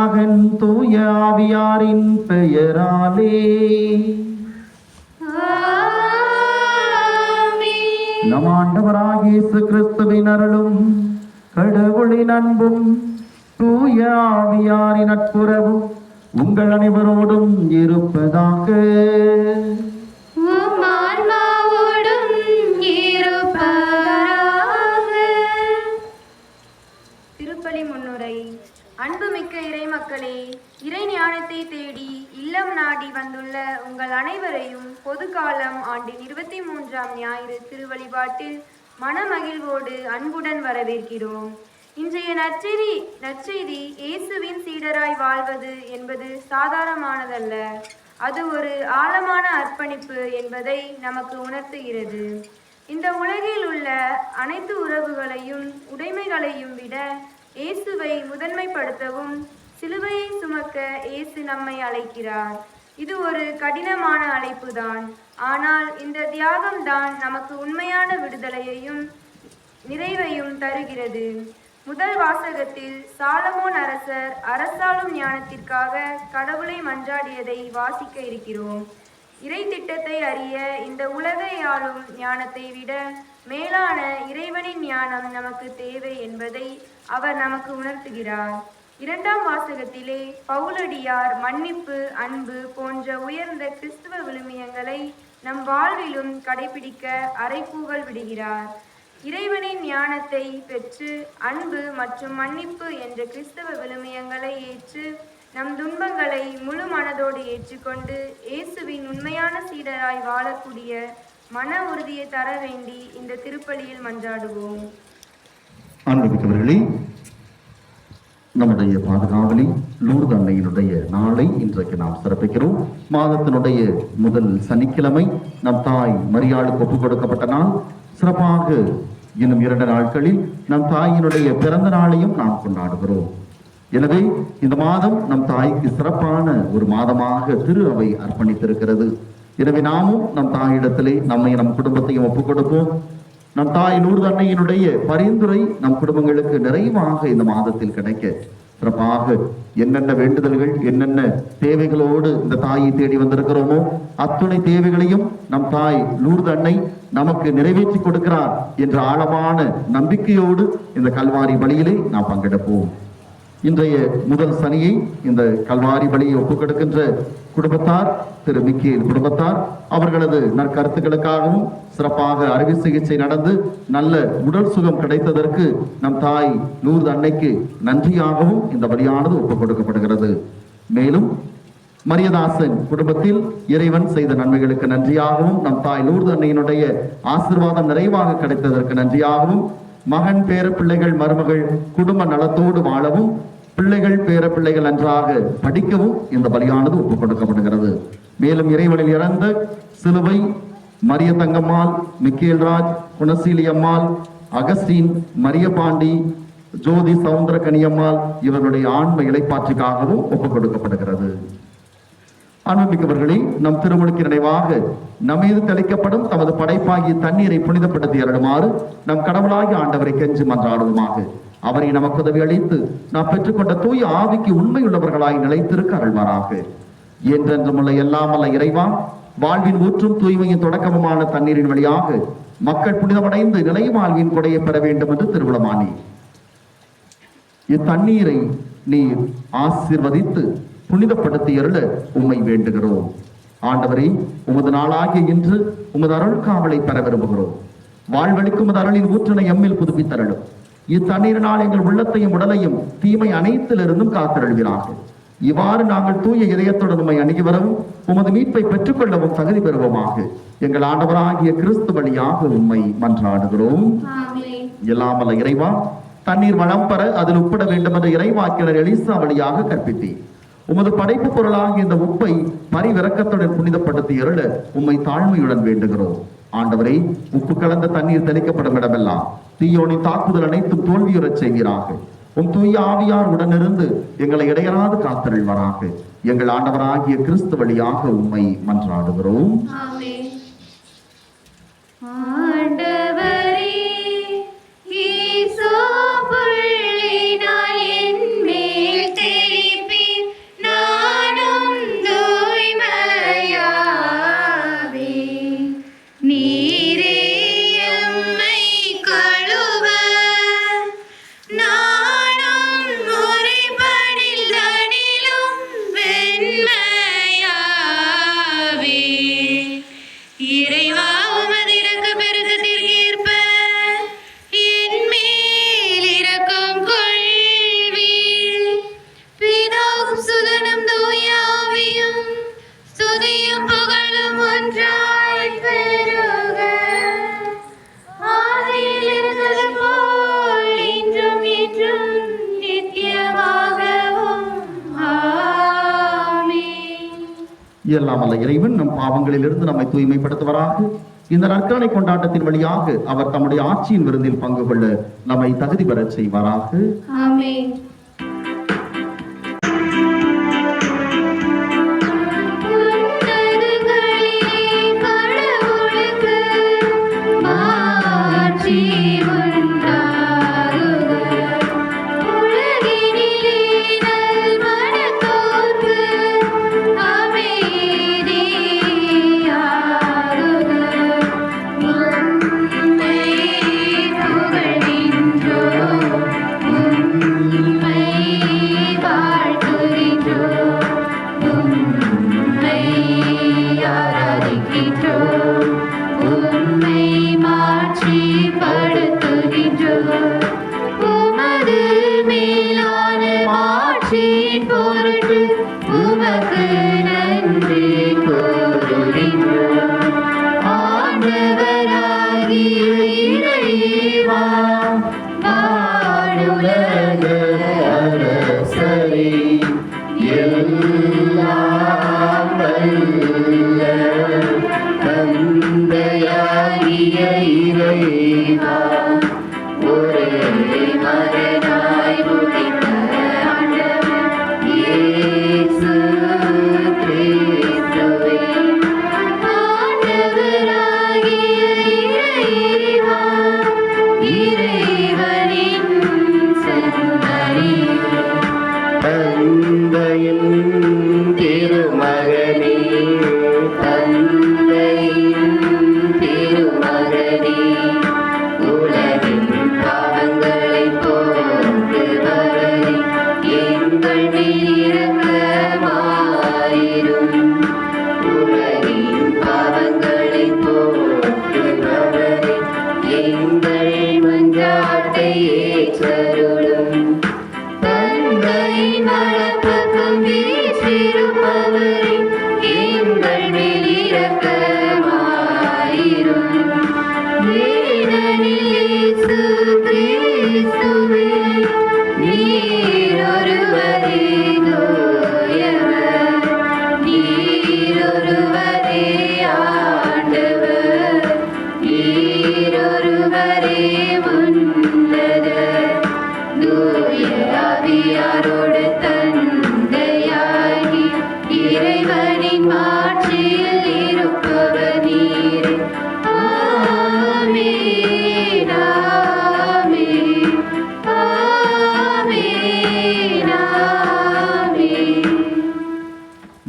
மகன் தூய ஆவியாரின் பெயராலே. நம் ஆண்டவராகிய இயேசு கிறிஸ்துவின் அருளும் கடவுளின் அன்பும் தூய ஆவியாரின் நட்புறவும் உங்கள் அனைவரோடும் இருப்பதாக. திருப்பலி முன்னுரை. அன்புமிக்க இறை மக்களே, இறை ஞானத்தை தேடி இல்லம் நாடி வந்துள்ள உங்கள் அனைவரையும் பொதுக்காலம் ஆண்டின் 23ஆம் ஞாயிறு திருவழிபாட்டில் மனமகிழ்வோடு அன்புடன் வரவேற்கிறோம். இன்றைய நற்செய்தி இயேசுவின் சீடராய் வாழ்வது என்பது சாதாரணமானதல்ல. அது ஒரு ஆழமான அர்ப்பணிப்பு என்பதை நமக்கு உணர்த்துகிறது. இந்த உலகில் உள்ள அனைத்து உறவுகளையும் உடைமைகளையும் விட இயேசுவை முதன்மைப்படுத்தவும் சிலுவையை சுமக்க இயேசு நம்மை அழைக்கிறார். இது ஒரு கடினமான அழைப்புதான். ஆனால் இந்த தியாகம்தான் நமக்கு உண்மையான விடுதலையையும் நிறைவையும் தருகிறது. முதல் வாசகத்தில் சாலமோன் அரசர் அரசாளும் ஞானத்திற்காக கடவுளை மன்றாடியதை வாசிக்க இருக்கிறோம். இறை திட்டத்தை அறிய இந்த உலகை ஆளும் ஞானத்தை விட மேலான இறைவனின் ஞானம் நமக்கு தேவை என்பதை அவர் நமக்கு உணர்த்துகிறார். 2ஆம் வாசகத்திலே பவுலடியார் மன்னிப்பு, அன்பு போன்ற உயர்ந்த கிறிஸ்துவ விழுமியங்களை நம் வாழ்விலும் கடைபிடிக்க அறைகூவல் விடுகிறார். இறைவனின் ஞானத்தை பெற்று அன்பு மற்றும் மன்னிப்பு என்ற கிறிஸ்தவ விழுமியங்களை ஏற்று நம் துன்பங்களை முழு மனதோடு ஏற்றுக்கொண்டு இயேசுவின் உண்மையான சீடராய் வாழக்கூடிய மன உறுதியை தர வேண்டி இந்த திருப்பலியில் மன்றாடுவோம். அன்புமிக்கவர்களே, நம்முடைய பாதுகாவலி லூர்து அன்னையினுடைய நாளை இன்றைக்கு நாம் சிறப்பிக்கிறோம். மாதத்தினுடைய முதல் சனிக்கிழமை நம் தாய் மரியாளுக்கு ஒப்புக் கொடுக்கப்பட்ட நாள். சிறப்பாக இன்னும் 2 நாட்களில் நம் தாயினுடைய பிறந்த நாளையும் நாம் கொண்டாடுகிறோம். எனவே இந்த மாதம் நம் தாய்க்கு சிறப்பான ஒரு மாதமாக திரு அவை அர்ப்பணித்திருக்கிறது. எனவே நாமும் நம் தாயிடத்திலே நம்மை நம் குடும்பத்தையும் ஒப்புக் கொடுப்போம். நம் தாய் லூர்து அன்னையினுடைய பரிந்துரை நம் குடும்பங்களுக்கு நிறைவாக இந்த மாதத்தில் கிடைக்க சிறப்பாக என்னென்ன வேண்டுதல்கள் என்னென்ன தேவைகளோடு இந்த தாயை தேடி வந்திருக்கிறோமோ அத்துணை தேவைகளையும் நம் தாய் லூர்து அன்னை நமக்கு நிறைவேற்றி கொடுக்கிறார் என்ற ஆழமான நம்பிக்கையோடு இந்த கல்வாரி பலியிலே நாம் பங்கெடுப்போம். இன்றைய முதல் சனியை இந்த கல்வாரி பலியை ஒப்புக் கொடுக்கின்ற குடும்பத்தார், திரு மிக்கேல் குடும்பத்தார் அவர்களது நற்கருத்துக்களுக்காகவும் சிறப்பாக அறுவை சிகிச்சை நடந்து நல்ல உடல் சுகம் கிடைத்ததற்கு நம் தாய் லூர்து அன்னைக்கு நன்றியாகவும் இந்த பலியானது ஒப்புக் கொடுக்கப்படுகிறது. மேலும் மரியதாசன் குடும்பத்தில் இறைவன் செய்த நன்மைகளுக்கு நன்றியாகவும் நம் தாய் லூர்து அன்னையினுடைய ஆசீர்வாதம் நிறைவாக கிடைத்ததற்கு நன்றியாகவும் மகன் பேர பிள்ளைகள் மருமகள் குடும்ப நலத்தோடு வாழவும் பிள்ளைகள் பேர பிள்ளைகள் நன்றாக படிக்கவும் இந்த பலியானது ஒப்புக் கொடுக்கப்படுகிறது. மேலும் இறைவனில் இறந்த சிலுவை மரிய தங்கம்மாள், மிக்கேல்ராஜ், குணசீலி அம்மாள், அகஸ்டின், மரியபாண்டி, ஜோதி சவுந்தர கனியம்மாள் இவர்களுடைய ஆன்ம இளைப்பாற்றிக்காகவும் ஒப்புக் கொடுக்கப்படுகிறது. அன்புமிக்கவர்களே, நம் திருமுழுக்கு நினைவாக நம்மீது தெளிக்கப்படும் தமது படைப்பாகிய தண்ணீரை புனிதப்படுத்தி அருளுமாறு நம் கடவுளாகிய ஆண்டவரை கெஞ்சி மன்றாடுவோமாக. அவரை நமக்கு உதவி அளித்து நாம் பெற்றுக்கொண்ட தூய ஆவிக்கு உண்மையுள்ளவர்களாய் நிலைத்திருக்க அருள்வாராக. என்றென்றுமுள்ள எல்லாமல்ல இறைவா, வாழ்வின் ஊற்றும் தூய்மையின் தொடக்கமுமான தண்ணீரின் வழியாக மக்கள் புனிதமடைந்து நிலை வாழ்வின் கொடையை பெற வேண்டும் என்று திருவிழமானி. இத்தண்ணீரை நீர் ஆசீர்வதித்து புனிதப்படுத்தி அருள உம்மை வேண்டுகிறோம். ஆண்டவரே, உமது நாளாகிய இன்று உமது அருள் காவலை பெற விரும்புகிறோம். வாழ்வழிக்கும் உமது அருளின் ஊற்றினை எம்மில் புதுப்பித்தருளும். இத்தண்ணீரினால் எங்கள் உள்ளத்தையும் உடலையும் தீமை அனைத்திலிருந்தும் காத்தருள்கிறார்கள். இவ்வாறு நாங்கள் தூய இதயத்துடன் உம்மை அணுகி வரவும் உமது மீட்பை பெற்றுக்கொள்ளவும் தகுதி பெறுவோமாக. எங்கள் ஆண்டவராகிய கிறிஸ்து வழியாக உம்மை மன்றாடுகிறோம். எல்லாமல்ல இறைவா, தண்ணீர் வளம் பெற அதில் உப்பிட வேண்டும் என்ற இறைவாக்கினர் எலிசா வழியாக கற்பித்தேன். உமது படைப்பு பொருளாகிய இந்த உப்பை பரிவிரக்கத்துடன் புனிதப்படுத்தி அருள உம்மை தாழ்மையுடன் வேண்டுகிறோம். ஆண்டவரே, உப்பு கலந்த தண்ணீர் தெளிக்கப்படும் இடமெல்லாம் தீயோனின் தாக்குதல் அனைத்தும் தோல்வியுறச் செய்கிறார்கள். உம் தூய ஆவியார் உடனிருந்து எங்களை இடையராது காத்தருள்வாராக. எங்கள் ஆண்டவராகிய கிறிஸ்து வழியாக உம்மை மன்றாடுகிறோம். ஈசோ புள்ளினால் என் மேல் தெளிப்பி எல்லாம் அல்ல இறைவன் நம் பாவங்களிலிருந்து நம்மை தூய்மைப்படுத்துவராக. இந்த நற்கருணை கொண்டாட்டத்தின் வழியாக அவர் தம்முடைய ஆட்சியின் விருந்தில் பங்கு கொள்ள நம்மை தகுதி பெறச் செய்வாராக. ஆமென்.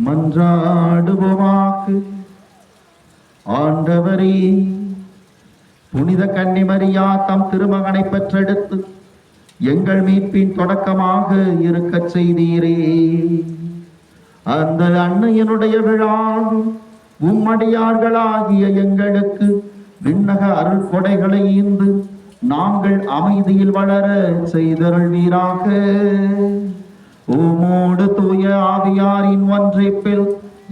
மன்றாடுவோமாக. ஆண்டவரே, புனித கன்னிமரியா தம் திருமகனை பெற்றெடுத்து எங்கள் மீட்பின் தொடக்கமாக இருக்கச் செய்தீரே. அந்த அன்னையனுடைய விழாவில் உம்மடியார்களாகிய எங்களுக்கு விண்ணக அருள் கொடைகளை ஈந்து நாங்கள் அமைதியில் வளர செய்தருள்வீராக. உம்மோடு தூய ஆவியாரின் ஒன்றிப்பில்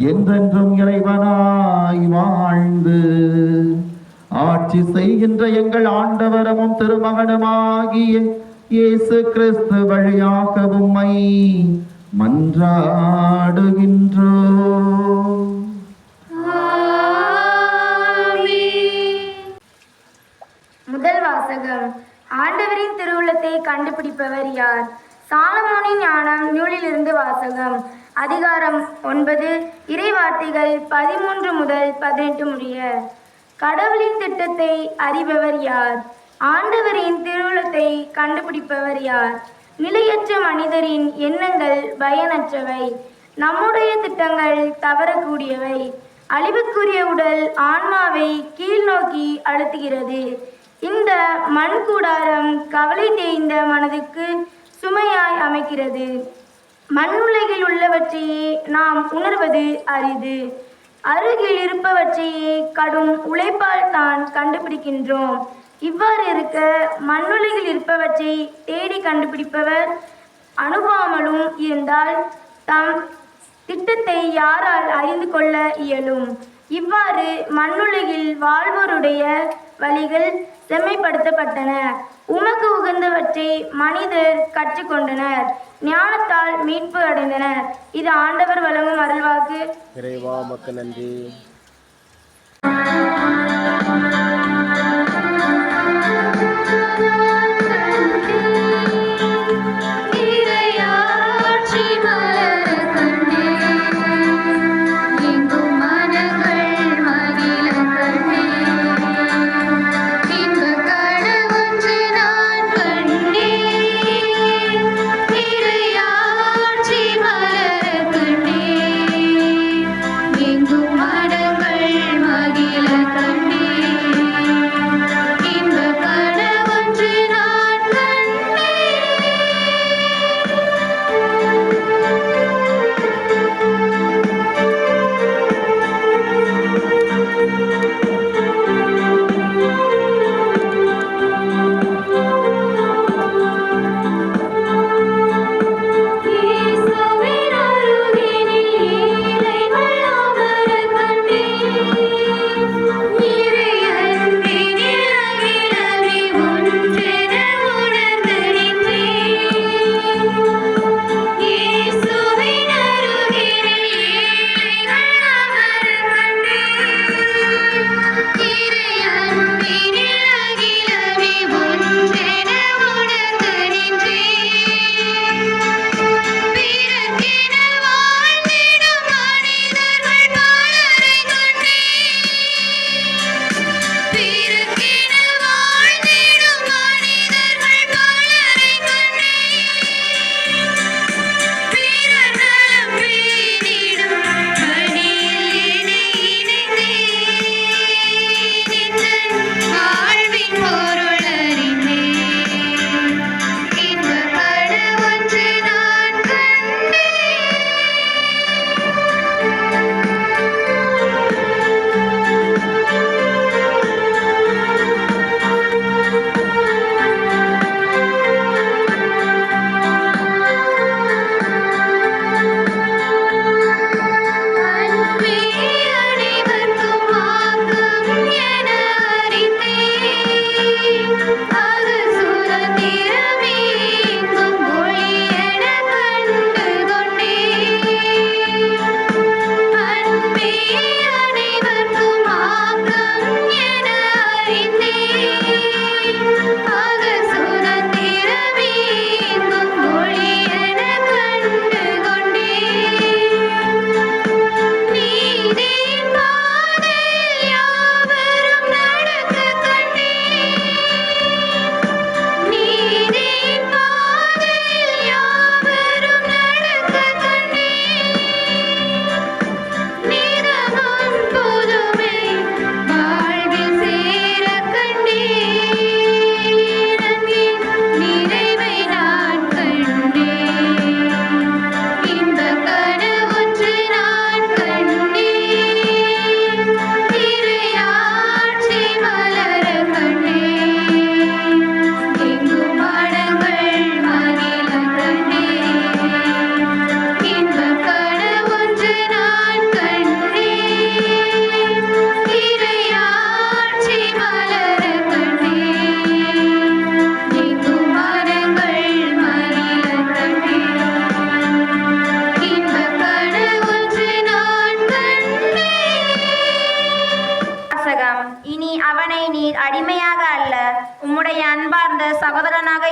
என்றென்றும் இறைவனாய் வாழ்ந்து ஆட்சி செய்கின்ற எங்கள் ஆண்டவரமும் திருமகனுமாகிய இயேசு கிறிஸ்து வழியாக உம்மை மன்றாடுகின்றோம். முதல் வாசகம். ஆண்டவரின் திருவுள்ளத்தை கண்டுபிடிப்பவர் யார்? சாலமோனின் ஞானம் நூலிலிருந்து வாசகம். அதிகாரம் 9, இறைவார்த்தைகள் 13 முதல் 18 முடிய. கடவுளின் திட்டத்தை அறிபவர் யார்? ஆண்டவரின் திருவுள்ளத்தை கண்டுபிடிப்பவர் யார்? நிலையற்ற மனிதரின் எண்ணங்கள் பயனற்றவை. நம்முடைய திட்டங்கள் தவறக்கூடியவை. அழிவுக்குரிய உடல் ஆன்மாவை கீழ் நோக்கி அழுத்துகிறது. இந்த மண் கூடாரம் கவலை தேய்ந்த மனதுக்கு சுமையாய் அமைக்கிறது. மண்ணுலகில் உள்ளவற்றையே நாம் உணர்வது அரிது. அருகில் இருப்பவற்றையே கடும் உழைப்பால் தான் கண்டுபிடிக்கின்றோம். இவ்வாறு இருக்க மண்ணுலகில் இருப்பவற்றை தேடி கண்டுபிடிப்பவர் அனுபாமலும் இருந்தால் தம் திட்டத்தை யாரால் அறிந்து கொள்ள இயலும்? இவ்வாறு மண்ணுலகில் வாழ்வோருடைய வழிகள் செம்மைப்படுத்தப்பட்டன. உமக்கு உகந்தவற்றை மனிதர் கற்றுக்கொண்டனர். ஞானத்தால் மீட்பு அடைந்தனர். இது ஆண்டவர் வழங்கும் அருள்வாக்கு. இறைவா உமக்கு நன்றி.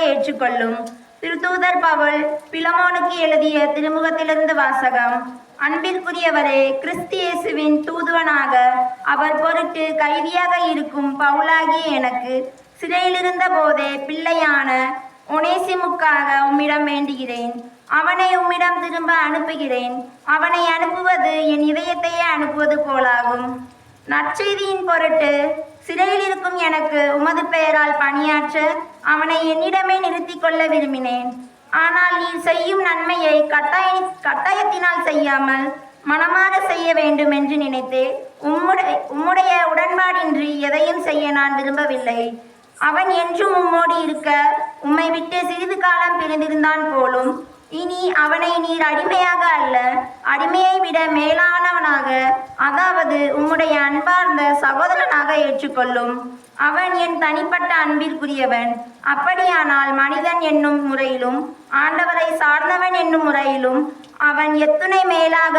ஏற்றுக்கொள்ளும். திருத்தூதர் பவுல் பிலமோனுக்கு எழுதிய திருமுகத்திலிருந்து வாசகம். அன்பிற்குரியவரே, கிறிஸ்து இயேசுவின் தூதுவனாக அவர் பொருட்டு கைதியாக இருக்கும் பவுலாகிய எனக்கு சிறையிலிருந்த போதே பிள்ளையான ஒனேசிமுக்காக உம்மிடம் வேண்டுகிறேன். அவனை உம்மிடம் திரும்ப அனுப்புகிறேன். அவனை அனுப்புவது என் இதயத்தையே அனுப்புவது போலாகும். நற்செய்தியின் பொருட்டு சிறையில் இருக்கும் எனக்கு உமது பெயரால் பணியாற்ற அவனை என்னிடமே நிறுத்தி கொள்ள விரும்பினேன். ஆனால் நீர் செய்யும் நன்மையை கட்டாயத்தினால் செய்யாமல் மனமாற செய்ய வேண்டும் என்று நினைத்து உம்முடைய உடன்பாடின்றி எதையும் செய்ய நான் விரும்பவில்லை. அவன் என்றும் உம்மோடு இருக்க உம்மை விட்டு சிறிது காலம் பிரிந்திருந்தான் போலும். இனி அவனை நீர் அடிமையாக அல்ல, அடிமையை விட மேலானவனாக, அதாவது உம்முடைய அன்பார்ந்த சகோதரனாக ஏற்றுக்கொள்ளும். அவன் என் தனிப்பட்ட அன்பிற்குரியவன். அப்படியானால் மனிதன் என்னும் முறையிலும் ஆண்டவரை சார்ந்தவன் என்னும் முறையிலும் அவன் எத்துணை மேலாக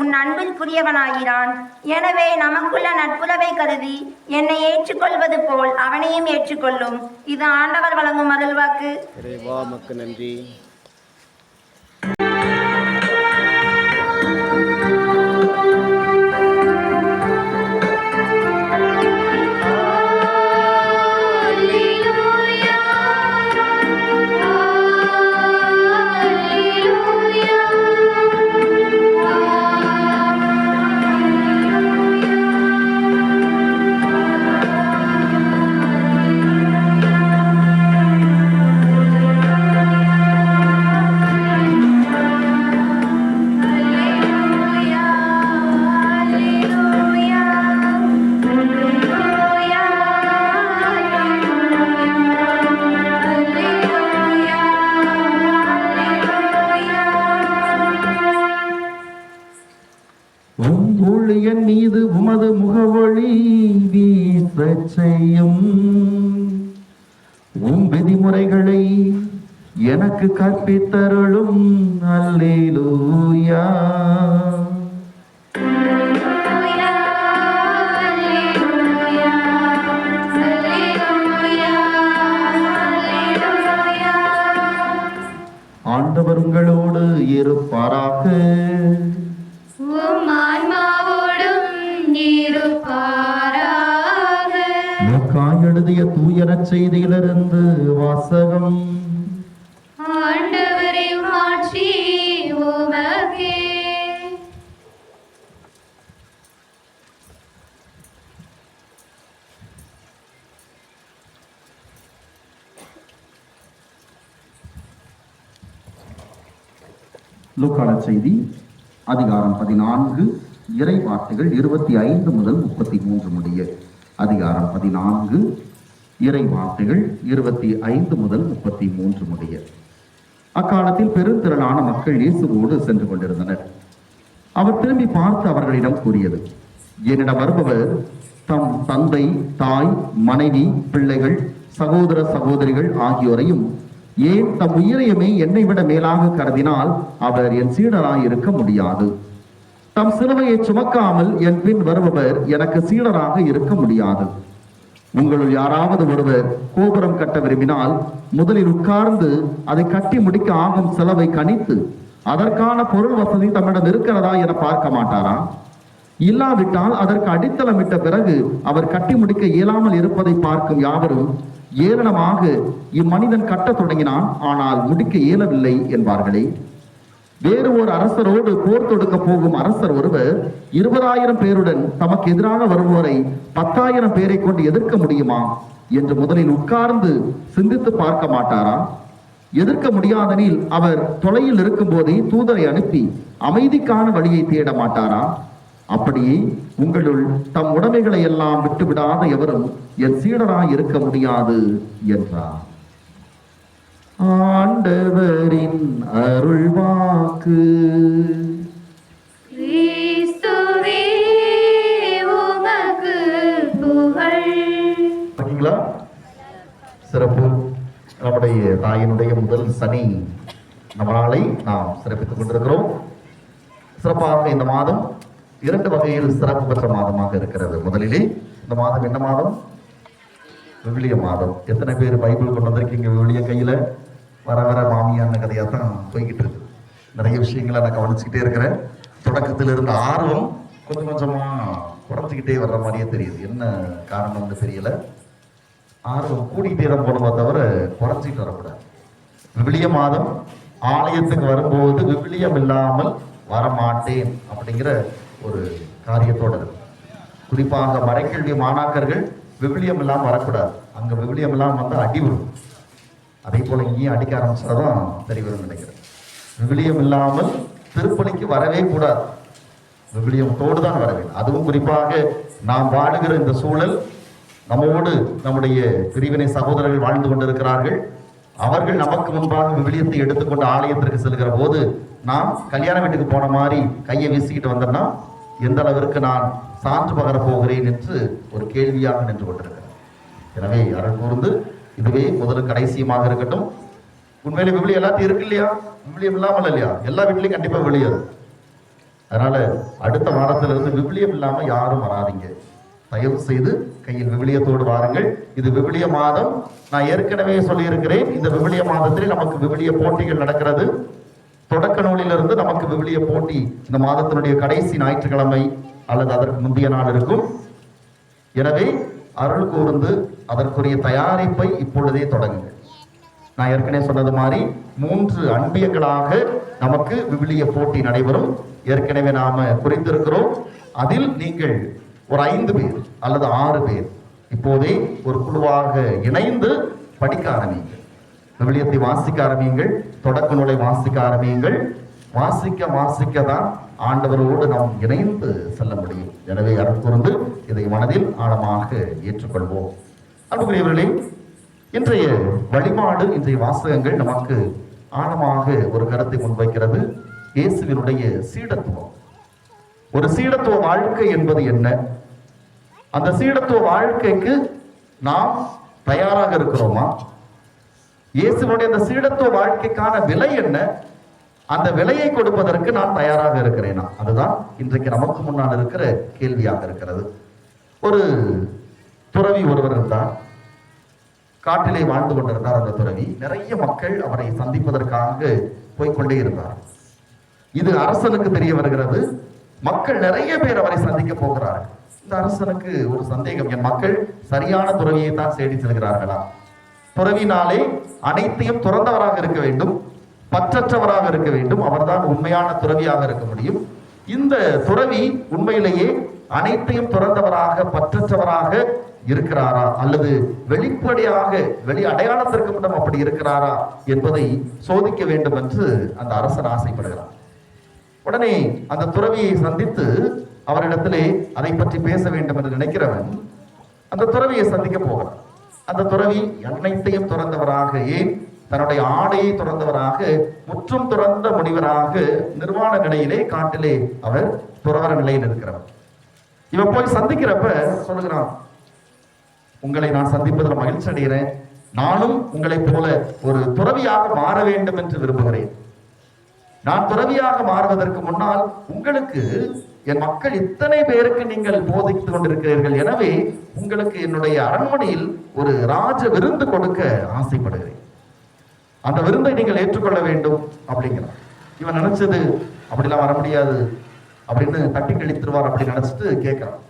உன் அன்பிற்குரியவனாகிறான். எனவே நமக்குள்ள நட்புறவை கருதி என்னை ஏற்றுக்கொள்வது போல் அவனையும் ஏற்றுக்கொள்ளும். இது ஆண்டவர் வழங்கும் அருள்வாக்கு. இறைவா உமக்கு நன்றி. ஊழியன் மீது உமது முகவொளி வீசச் செய்யும். உம் விதிமுறைகளை எனக்கு கற்பித்தருளும். அல்லேலூயா. ஆண்டவர் உங்களோடு இருப்பாராக. எழுதிய தூய நற்செய்தியிலிருந்து வாசகம். ஆண்டவரே மாட்சி உமக்கே. லூக்கா நற்செய்தி அதிகாரம் 14 இறை வார்த்தைகள் 25 முதல் 33 முடிய. அதிகாரம் 14 இறை வார்த்தைகள் 25 முதல் 33 முடிய. அக்காலத்தில் பெருந்திரளான மக்கள் இயேசுவோடு சென்று கொண்டிருந்தனர். அவர் திரும்பி பார்த்து அவர்களிடம் கூறியது, என்னிடம் வருபவர் தம் தந்தை, தாய், மனைவி, பிள்ளைகள், சகோதர சகோதரிகள் ஆகியோரையும் ஏன் தம் உயிரையுமே என்னை விட மேலாக கருதினால் அவர் என் சீடராய் இருக்க முடியாது. தம் சிலுவையை சுமக்காமல் என் பின் வருபவர் எனக்கு சீடராக இருக்க முடியாது. உங்களுள் யாராவது ஒருவர் கோபுரம் கட்ட விரும்பினால் முதலில் உட்கார்ந்து அதை கட்டி முடிக்க ஆகும் செலவை கணித்து அதற்கான பொருள் வசதி தம்மிடம் இருக்கிறதா என பார்க்க மாட்டாரா? இல்லாவிட்டால் அதற்கு அடித்தளமிட்ட பிறகு அவர் கட்டி முடிக்க இயலாமல் இருப்பதை பார்க்கும் யாவரும் ஏளனமாக இம்மனிதன் கட்டத் தொடங்கினான், ஆனால் முடிக்க இயலவில்லை என்பார்களே. வேறு ஒரு அரசரோடு போர் தொடுக்க போகும் அரசர் ஒருவர் 20,000 பேருடன் தமக்கு எதிராக வருவோரை 10,000 பேரை கொண்டு எதிர்க்க முடியுமா என்று முதலில் உட்கார்ந்து சிந்தித்து பார்க்க மாட்டாரா? எதிர்க்க முடியாதெனில் அவர் தொலையில் இருக்கும் போதே தூதரை அனுப்பி அமைதிக்கான வழியை தேட மாட்டாரா? அப்படியே உங்களுள் தம் உடைமைகளை எல்லாம் விட்டுவிடாத எவரும் என் சீடராய் இருக்க முடியாது என்றார். ஆண்டவரின் அருள்வாக்கு. கிறிஸ்துவே உமக்கு புகழ். பாத்தீங்களா? சிறப்பு. நம்முடைய தாயினுடைய முதல் சனி நாளை நாம் சிறப்பித்துக் கொண்டிருக்கிறோம். சிறப்பாக இந்த மாதம் 2 வகையில் சிறப்பு பெற்ற மாதமாக இருக்கிறது. முதலிலே இந்த மாதம் என்ன மாதம்? விவிலிய மாதம். எத்தனை பேர் பைபிள் கொண்டு வந்திருக்கீங்க? விவிலிய கையில வர வர மாமியான கதையாக தான் போய்கிட்டு இருக்கு. நிறைய விஷயங்களை நான் கவனிச்சுக்கிட்டே இருக்கிறேன். தொடக்கத்தில் இருந்த ஆர்வம் கொஞ்சம் கொஞ்சமா குறைஞ்சிக்கிட்டே வர்ற மாதிரியே தெரியுது. என்ன காரணம்னு தெரியல. ஆர்வம் கூடிக்கிட்டே தான் போனோமே தவிர குறைஞ்சிட்டு வரக்கூடாது. விவிலிய மாதம் ஆலயத்துக்கு வரும்போது விவிலியம் இல்லாமல் வரமாட்டேன் அப்படிங்கிற ஒரு காரியத்தோடு இருக்கு. குறிப்பாக மறைக்கல்வி மாணாக்கர்கள் விவிலியம் இல்லாமல் வரக்கூடாது. அங்க விவிலியம் இல்லாமல் வந்து அடி வரும். அதே போல இங்கேயும் அடிக்க ஆரம்பிச்சாதான் சரி வரும் நினைக்கிறேன். விவிலியம் இல்லாமல் திருப்பலிக்கு வரவே கூடாது. விவிலியத்தோடு தான் வர வேண்டும். அதுவும் குறிப்பாக நாம் வாழுகிற இந்த சூழல், நம்மோடு நம்முடைய பிரிவினை சகோதரர்கள் வாழ்ந்து கொண்டிருக்கிறார்கள். அவர்கள் நமக்கு முன்பாக விவிலியத்தை எடுத்துக்கொண்டு ஆலயத்திற்கு செல்கிற போது நாம் கல்யாண வீட்டுக்கு போன மாதிரி கையை வீசிக்கிட்டு வந்தோம்னா எந்த அளவிற்கு நான் சான்று பகர போகிறேன் என்று ஒரு கேள்வியாக நின்று கொண்டிருக்கிறேன். எனவே அருள் கூர்ந்து இதுவே முதல் கடைசியுமாக இருக்கட்டும். உண்மையிலே விவிலியம் எல்லாத்தையும் இருக்கு இல்லையா? விவிலியம் இல்லாமல் இல்லையா? எல்லா வீட்லையும் கண்டிப்பா விவிலியம் இருக்கு. அதனால அடுத்த வாரத்திலிருந்து விவிலியம் இல்லாம யாரும் வராதீங்க. தயவு செய்து கையில் விவிலியத்தோடு வாருங்கள். இது விவிலிய மாதம். நான் ஏற்கனவே சொல்லியிருக்கிறேன், இந்த விவிலிய மாதத்திலே நமக்கு விவிலிய போட்டிகள் நடக்கிறது. தொடக்க நூலிலிருந்து நமக்கு விவிலிய போட்டி இந்த மாதத்தினுடைய கடைசி ஞாயிற்றுக்கிழமை அல்லது அதற்கு முந்தைய நாள் இருக்கும். எனவே அருள் கூர்ந்து அதற்குரிய தயாரிப்பை இப்பொழுதே தொடங்குங்கள். நான் ஏற்கனவே சொன்னது மாதிரி 3 அன்பியங்களாக நமக்கு விவிலிய போட்டி நடைபெறும். ஏற்கனவே நாம குறித்திருக்கிறோம். அதில் நீங்கள் ஒரு 5 பேர் அல்லது 6 பேர் இப்போதே ஒரு குழுவாக இணைந்து படிக்க ஆரம்பியுங்கள். விவிலியத்தை வாசிக்க ஆரம்பியுங்கள். தொடக்க நூலை வாசிக்க ஆரம்பியுங்கள். வாசிக்க தான் ஆண்டவரோடு நாம் இணைந்து செல்ல முடியும். எனவே அருள் கூர்ந்து இதை மனதில் ஆழமாக ஏற்றுக்கொள்வோம். அன்புக்குரியவர்களே, இன்றைய வழிபாடு, இன்றைய வாசகங்கள் நமக்கு ஆழமாக ஒரு கருத்தை முன்வைக்கிறது. இயேசுவினுடைய சீடத்துவம். ஒரு சீடத்துவ வாழ்க்கை என்பது என்ன? அந்த சீடத்துவ வாழ்க்கைக்கு நாம் தயாராக இருக்கிறோமா? இயேசுவினுடைய அந்த சீடத்துவ வாழ்க்கைக்கான விலை என்ன? அந்த விலையை கொடுப்பதற்கு நான் தயாராக இருக்கிறேனா? அதுதான் இன்றைக்கு நமக்கு முன்னால் இருக்கிற கேள்வியாக இருக்கிறது. ஒரு துறவி ஒருவர் இருந்தார். காட்டிலே வாழ்ந்து கொண்டிருந்தார். அந்த துறவி நிறைய மக்கள் அவரை சந்திப்பதற்காக போய்கொண்டே இருந்தார். இது அரசனுக்கு தெரிய வருகிறது. மக்கள் நிறைய பேர் அவரை சந்திக்க போகிறார்கள். இந்த அரசனுக்கு ஒரு சந்தேகம், என் மக்கள் சரியான துறவியை தான் தேடி செல்கிறார்களா? துறவினாலே அனைத்தையும் துறந்தவராக இருக்க வேண்டும், பற்றற்றவராக இருக்க வேண்டும். அவர்தான் உண்மையான துறவியாக இருக்க முடியும். இந்த துறவி உண்மையிலேயே அனைத்தையும் துறந்தவராக பற்றற்றவராக இருக்கிறாரா, அல்லது வெளிப்படையாக வெளி அடையாளத்திற்கு மட்டும் அப்படி இருக்கிறாரா என்பதை சோதிக்க வேண்டும் என்று அந்த அரசன் ஆசைப்படுகிறார். உடனே அந்த துறவியை சந்தித்து அவரிடத்திலே அதை பற்றி பேச வேண்டும் என்று நினைக்கிறவன் அந்த துறவியை சந்திக்க போகிறான். அந்த துறவி அனைத்தையும் துறந்தவராக, ஏன் தன்னுடைய ஆடையை துறந்தவராக, முற்றும் துறந்த முனிவராக நிர்வாண நிலையிலே காட்டிலே அவர் துறவர நிலையில் இருக்கிறவர். இவன் போய் சந்திக்கிறப்ப சொல்லுகிறான், உங்களை நான் சந்திப்பதில் மகிழ்ச்சி அடைகிறேன். நானும் உங்களை போல ஒரு துறவியாக மாற வேண்டும் என்று விரும்புகிறேன். நான் துறவியாக மாறுவதற்கு முன்னால் உங்களுக்கு என் மக்கள் இத்தனை பேருக்கு நீங்கள் போதித்துக் கொண்டிருக்கிறீர்கள். எனவே உங்களுக்கு என்னுடைய அரண்மனையில் ஒரு ராஜ விருந்து கொடுக்க ஆசைப்படுகிறேன். அந்த விருந்தை நீங்கள் ஏற்றுக்கொள்ள வேண்டும் அப்படிங்கிறான். இவன் நினைச்சது அப்படிலாம் வர முடியாது அப்படின்னு தட்டி கழித்துருவார் அப்படி நினைச்சிட்டு கேட்கிறான்.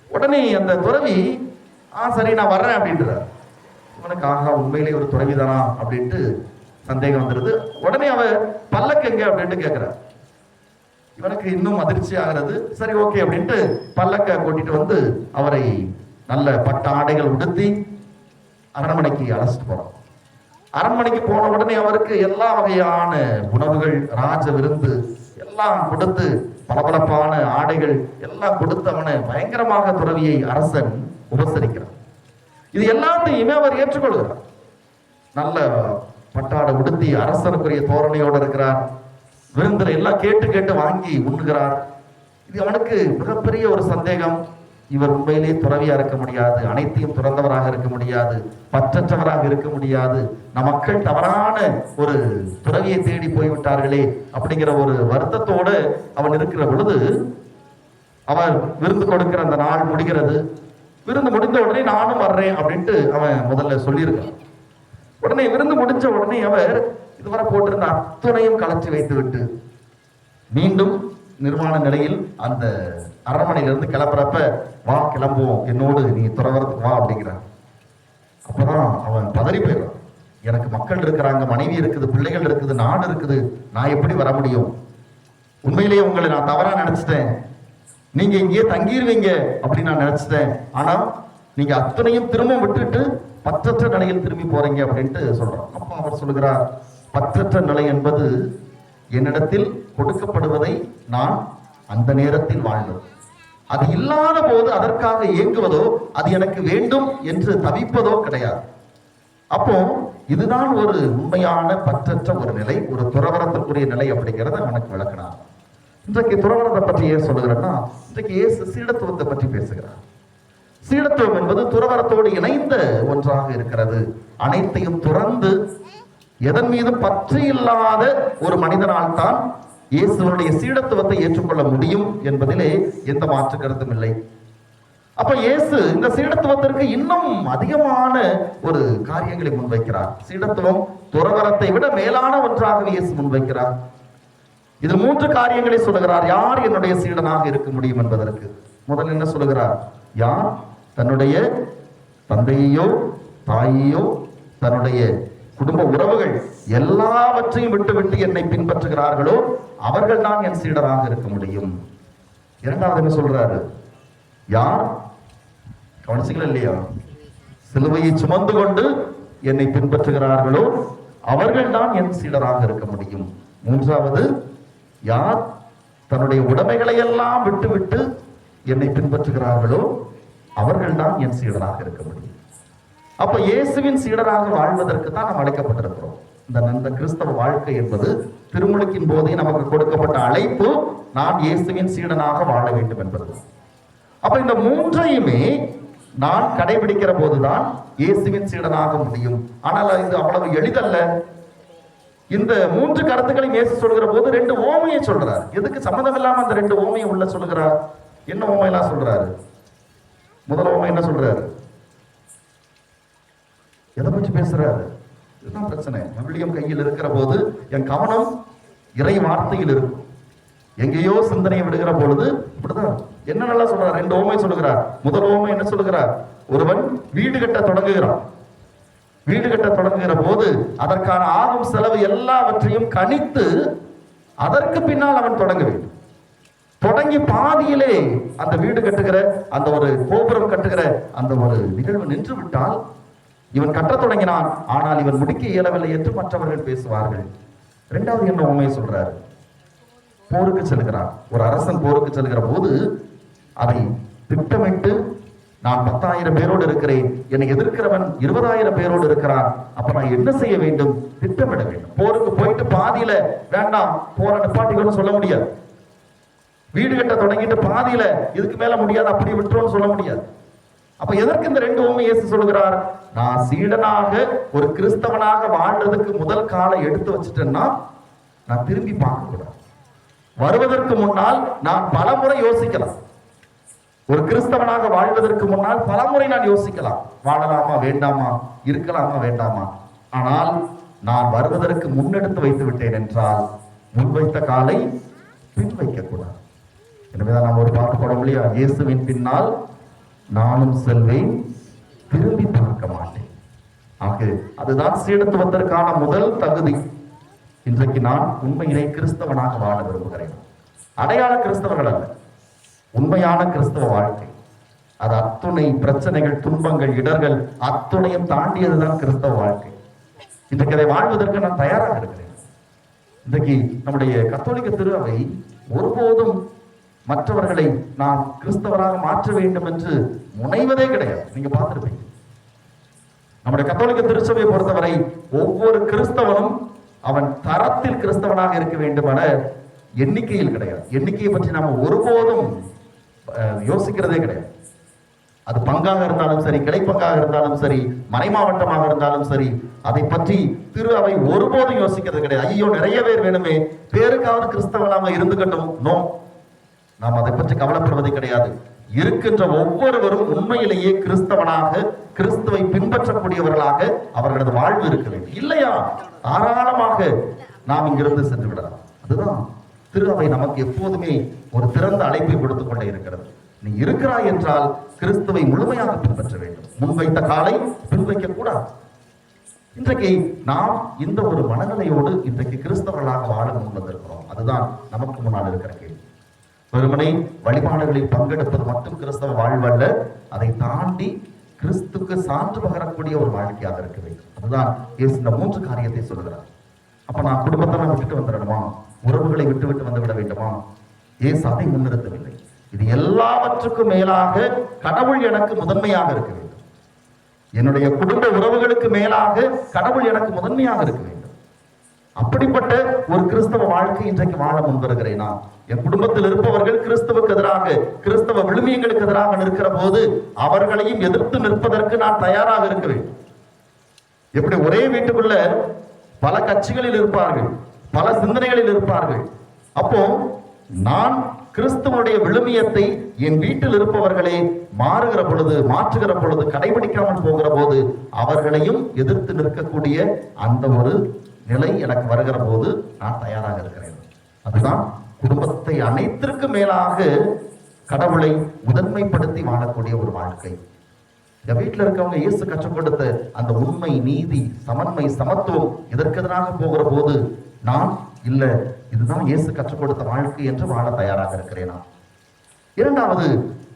உடனே அந்த துறவி சரி நான் வர்றேன் அப்படின்றார். இவனுக்கு ஆகா உண்மையிலே ஒரு துறவி தானா அப்படின்ட்டு சந்தேகம் வந்துருது. உடனே அவர் பல்லக்கு எங்க அப்படின்ட்டு கேட்கிறார். இவனுக்கு இன்னும் அதிர்ச்சி ஆகிறது. சரி ஓகே அப்படின்ட்டு பல்லக்க கூட்டிட்டு வந்து அவரை நல்ல பட்ட ஆடைகள் உடுத்தி அரண்மனைக்கு அழைச்சிட்டு போறான். அரண்மனைக்கு போன உடனே அவருக்கு எல்லா வகையான உணவுகள், ராஜ விருந்து எல்லாம் கொடுத்து, பளபளப்பான ஆடைகள் எல்லாம் கொடுத்து அவனை பயங்கரமாக துறவியை அரசன் உபசரிக்கிறார். இது எல்லாத்தையுமே அவர் ஏற்றுக்கொள்கிறார். நல்ல பட்டாடை உடுத்தி அரசனுக்குரிய தோரணையோடு இருக்கிறார். விருந்தில் எல்லாம் கேட்டு கேட்டு வாங்கி உண்ணுகிறார். இது அவனுக்கு மிகப்பெரிய ஒரு சந்தேகம். இவர் உண்மையிலே துறவியா இருக்க முடியாது, அனைத்தையும் துறந்தவராக இருக்க முடியாது, பற்றற்றவராக இருக்க முடியாது. நம் மக்கள் தவறான ஒரு துறவியை தேடி போய்விட்டார்களே அப்படிங்கிற ஒரு வருத்தத்தோடு அவன் இருக்கிற பொழுது அவர் விருந்து கொடுக்கிற அந்த நாள் முடிகிறது. விருந்து முடிந்த உடனே நானும் வர்றேன் அப்படின்ட்டு அவன் முதல்ல சொல்லியிருக்கான். உடனே விருந்து முடிஞ்ச உடனே அவர் இதுவரை போட்டிருந்த அத்துணையும் கலற்றி வைத்து விட்டு மீண்டும் நிர்வாண நிலையில் அந்த அரண்மனையிலிருந்து கிளம்புறப்ப, வா கிளம்புவோம், என்னோடு நீ துறவரத்துக்கு வா அப்படிங்கிறான். அப்பதான் அவன் பதறி போயிடுறான். எனக்கு மக்கள் இருக்கிறாங்க, மனைவி இருக்குது, பிள்ளைகள் இருக்குது, நாடு இருக்குது, நான் எப்படி வர முடியும்? உண்மையிலேயே உங்களை நான் தவறா நினைச்சிட்டேன். நீங்க இங்கேயே தங்கிடுவீங்க அப்படின்னு நான் நினைச்சிட்டேன். ஆனா நீங்க அத்தனையும் திரும்ப விட்டுட்டு பற்றற்ற நிலையில் திரும்பி போறீங்க அப்படின்ட்டு சொல்றான். அப்போ அவர் சொல்லுகிறார், பற்றற்ற நிலை என்பது என்னிடத்தில் கொடுக்கப்படுவதை நான் அந்த நேரத்தில் வாழ்ந்தது, அது இல்லாத போது அதற்காக ஏங்குவதோ அது எனக்கு வேண்டும் என்று தவிப்பதோ கிடையாது. அப்போ இதுதான் ஒரு உண்மையான பற்றற்ற ஒரு நிலை, ஒரு துறவரத்திற்குரிய நிலை அப்படிங்கிறத அவனுக்கு விளக்கினார். இன்றைக்கு துறவரத்தை பற்றி ஏன் சொல்லுகிறேன்னா, இன்றைக்கு இயேசு சீடத்துவத்தை பற்றி பேசுகிறார். சீடத்துவம் என்பது துறவரத்தோடு இணைந்த ஒன்றாக இருக்கிறது. அனைத்தையும் துறந்து எதன் மீதும் பற்று இல்லாத ஒரு மனிதனால் தான் இயேசுவனுடைய சீடத்துவத்தை ஏற்றுக்கொள்ள முடியும் என்பதிலே எந்த மாற்று கருத்தும் இல்லை. அப்ப இயேசு இந்த சீடத்துவத்திற்கு இன்னும் அதிகமான ஒரு காரியங்களை முன்வைக்கிறார். சீடத்துவம் துறவரத்தை விட மேலான ஒன்றாக இயேசு முன்வைக்கிறார். இது 3 காரியங்களை சொல்லுகிறார். யார் என்னுடைய சீடனாக இருக்க முடியும் என்பதற்கு முதல் என்ன சொல்லுகிறார்? யார் தன்னுடைய தந்தையோ தாயையோ தன்னுடைய குடும்ப உறவுகள் எல்லாவற்றையும் விட்டு என்னை பின்பற்றுகிறார்களோ அவர்கள் தான் என் சீடராக இருக்க முடியும். இரண்டாவது என்ன சொல்றாரு? யார் கவனிச்சிக்கல இல்லையா? சிலுவையை சுமந்து கொண்டு என்னை பின்பற்றுகிறார்களோ அவர்கள் தான் என் சீடராக இருக்க முடியும். மூன்றாவது, யார் தன்னுடைய உடைமைகளை எல்லாம் விட்டு என்னை பின்பற்றுகிறார்களோ அவர்கள் தான் என் சீடராக இருக்க முடியும். அப்ப இயேசுவின் சீடராக வாழ்வதற்கு தான் நாம் அழைக்கப்பட்டிருக்கிறோம். இந்த கிறிஸ்தவ வாழ்க்கை என்பது திருமுழுக்கின் போதே நமக்கு கொடுக்கப்பட்ட அழைப்பு, நான் இயேசுவின் சீடனாக வாழ வேண்டும் என்பது. அப்ப இந்த 3ஐயுமே நான் கடைபிடிக்கிற போதுதான் இயேசுவின் சீடனாக முடியும். ஆனால் இது அவ்வளவு எளிதல்ல. இந்த 3 கருத்துக்களையும் இயேசு சொல்கிற போது 2 ஓமையை சொல்றார். எதுக்கு சம்மந்தம் இல்லாம அந்த 2 ஓமையை உள்ள சொல்லுகிறார்? என்ன ஓமையெல்லாம் சொல்றாரு? முதல் ஓமை என்ன சொல்றாரு? எதை பற்றி பேசுறாரு? இதுதான் பிரச்சனை. விவிலியம் கையில் இருக்கிற போது என் கவனம் இறை வார்த்தையில் இருக்கும். எங்கேயோ சிந்தனையை விடுகிற பொழுது இப்படிதான் என்ன நல்லா சொல்றார். 2 ஓமை சொல்லுகிறார். முதல் ஓமை என்ன சொல்லுகிறார்? ஒருவன் வீடு கட்ட தொடங்குகிறான். வீடு கட்ட தொடங்குகிற போது அதற்கான ஆகும் செலவு எல்லாவற்றையும் கணித்து அதற்கு பின்னால் அவன் தொடங்க வேண்டும். தொடங்கி பாதியிலே அந்த வீடு கட்டுகிற அந்த ஒரு கோபுரம் கட்டுகிற அந்த ஒரு நிகழ்வு நின்று விட்டால் இவன் கட்ட தொடங்கினான், ஆனால் இவன் முடிக்க இயலவில்லை என்று மற்றவர்கள் பேசுவார்கள். இரண்டாவது என்ன உண்மையை சொல்றாரு? போருக்கு செல்கிறான். ஒரு அரசன் போருக்கு செல்கிற போது அதை திட்டமிட்டு, நான் 10,000 பேரோடு இருக்கிறேன், என்னை எதிர்க்கிறவன் 20,000 பேரோடு இருக்கிறான், அப்ப நான் என்ன செய்ய வேண்டும்? திட்டமிட வேண்டும். போருக்கு போயிட்டு பாதியில வேண்டாம் போற நிப்பாட்டிக்கணும்னு சொல்ல முடியாது. வீடு கட்ட தொடங்கிட்டு பாதியில இதுக்கு மேல முடியாது அப்படி விட்டுருவோம்னு சொல்ல முடியாது. அப்ப எதற்கு இந்த 2 உண்மை இயேசு சொல்லுகிறார்? நான் சீடனாக ஒரு கிறிஸ்தவனாக வாழ்றதுக்கு முதல் காலை எடுத்து வச்சுட்டேன்னா நான் திரும்பி பார்க்க கூடாது. வருவதற்கு முன்னால் நான் பலமுறை யோசிக்கலாம். ஒரு கிறிஸ்தவனாக வாழ்வதற்கு முன்னால் பலமுறை நான் யோசிக்கலாம், வாழலாமா வேண்டாமா, இருக்கலாமா வேண்டாமா. ஆனால் நான் வருவதற்கு முன்னெடுத்து வைத்து விட்டேன் என்றால் முன்வைத்த காலை பின் வைக்க கூடாது. எனவேதான் நாம் ஒரு பாட்டு பாட இல்லையா? இயேசுவின் பின்னால் நானும் செல்வேன், திரும்பி பார்க்க மாட்டேன். ஆக அதுதான் சீடத்துவத்திற்கான முதல் தகுதி. இன்றைக்கு நான் உண்மையிலே கிறிஸ்தவனாக வாழ விரும்புகிறேன். அடையாள கிறிஸ்தவர்கள் அல்ல, உண்மையான கிறிஸ்தவ வாழ்க்கை. அது அத்துணை பிரச்சனைகள், துன்பங்கள், இடர்கள் அத்துணையும் தாண்டியதுதான் கிறிஸ்தவ வாழ்க்கை. இன்றைக்கு அதை வாழ்வதற்கு நான் தயாராக இருக்கிறேன். இன்றைக்கு நம்முடைய கத்தோலிக்க திரு அவை ஒருபோதும் மற்றவர்களை நாம் கிறிஸ்தவராக மாற்ற வேண்டும் என்று முனைவதே கிடையாது. நீங்க பார்த்திருப்பீங்க, நம்முடைய கத்தோலிக்க திருச்சபையை பொறுத்தவரை ஒவ்வொரு கிறிஸ்தவனும் அவன் தரத்தில் கிறிஸ்தவனாக இருக்க வேண்டுமான எண்ணிக்கையில் கிடையாது. எண்ணிக்கையை பற்றி நாம ஒருபோதும் யோசிக்கிறதே கிடையாது. அது பங்காக இருந்தாலும் சரி, கிடைப்பங்காக இருந்தாலும் சரி, மறைமாவட்டமாக இருந்தாலும் சரி, அதை பற்றி திரு அவை ஒருபோதும் யோசிக்கிறது கிடையாது. ஐயோ நிறைய பேர் வேணுமே, பேருக்காவது கிறிஸ்தவனாக இருந்துக்கட்டும். நோ, நாம் அதை பற்றி கவலைப்படுவது கிடையாது. இருக்கின்ற ஒவ்வொருவரும் உண்மையிலேயே கிறிஸ்தவனாக, கிறிஸ்துவை பின்பற்றக்கூடியவர்களாக அவர்களது வாழ்வு இருக்க வேண்டும். இல்லையா தாராளமாக நாம் இங்கிருந்து சென்று விடலாம். அதுதான் திரு அவை நமக்கு எப்போதுமே ஒரு திறந்த அழைப்பை கொடுத்துக் கொண்டே இருக்கிறது. நீ இருக்கிறாய் என்றால் கிறிஸ்துவை முழுமையாக பின்பற்ற வேண்டும். முன்வைத்த காலை பின்வைக்க கூடாது. இன்றைக்கு நாம் இந்த ஒரு மனநிலையோடு இன்றைக்கு கிறிஸ்தவர்களாக வாழ முன் வந்திருக்கிறோம். அதுதான் நமக்கு முன்னால் இருக்கிற கேள்வி. வெறுமனை வழிபாடுகளில் பங்கெடுப்பது மட்டும் கிறிஸ்தவ வாழ்வல்ல, அதை தாண்டி கிறிஸ்துக்கு சான்று பகரக்கூடிய ஒரு வாழ்க்கையாக இருக்க வேண்டும். அதுதான் இயேசு இந்த 3 காரியத்தை சொல்கிறார். அப்ப நான் குடும்பத்தை விட்டுட்டு வந்துடணுமா? உறவுகளை விட்டு வந்து விட வேண்டுமா? இயேசு அதை முன்னிறுத்தவில்லை. இது எல்லாவற்றுக்கும் மேலாக கடவுள் எனக்கு முதன்மையாக இருக்க வேண்டும். என்னுடைய குடும்ப உறவுகளுக்கு மேலாக கடவுள் எனக்கு முதன்மையாக இருக்க வேண்டும். அப்படிப்பட்ட ஒரு கிறிஸ்தவ வாழ்க்கை இன்றைக்கு வாழ முன்வருகிறேனா? என் குடும்பத்தில் இருப்பவர்கள் கிறிஸ்தவுக்கு எதிராக, கிறிஸ்தவ விழுமியங்களுக்கு எதிராக நிற்கிற போது அவர்களையும் எதிர்த்து நிற்பதற்கு நான் தயாராக இருக்க வேண்டும். எப்படி ஒரே வீட்டுக்குள்ள பல கட்சிகளில் இருப்பார்கள், பல சிந்தனைகளில் இருப்பார்கள். அப்போ நான் கிறிஸ்துவனுடைய விழுமியத்தை என் வீட்டில் இருப்பவர்களே மாறுகிற பொழுது, மாற்றுகிற பொழுது, கடைபிடிக்காமல் போகிற போது அவர்களையும் எதிர்த்து நிற்கக்கூடிய அந்த ஒரு நிலை எனக்கு வருகிற போது நான் தயாராக இருக்கிறேன். அதுதான் குடும்பத்தை அனைத்திற்கும் மேலாக கடவுளை முதன்மைப்படுத்தி வாழக்கூடிய ஒரு வாழ்க்கை. இந்த வீட்டில் இருக்கவங்க இயேசு கற்றுக் கொடுத்த அந்த உண்மை, நீதி, சமன்மை, சமத்துவம் இதற்கு எதிராக போகிற போது நான் இல்ல, இதுதான் இயேசு கற்றுக் கொடுத்த வாழ்க்கை என்று வாழ தயாராக இருக்கிறேனா? இரண்டாவது,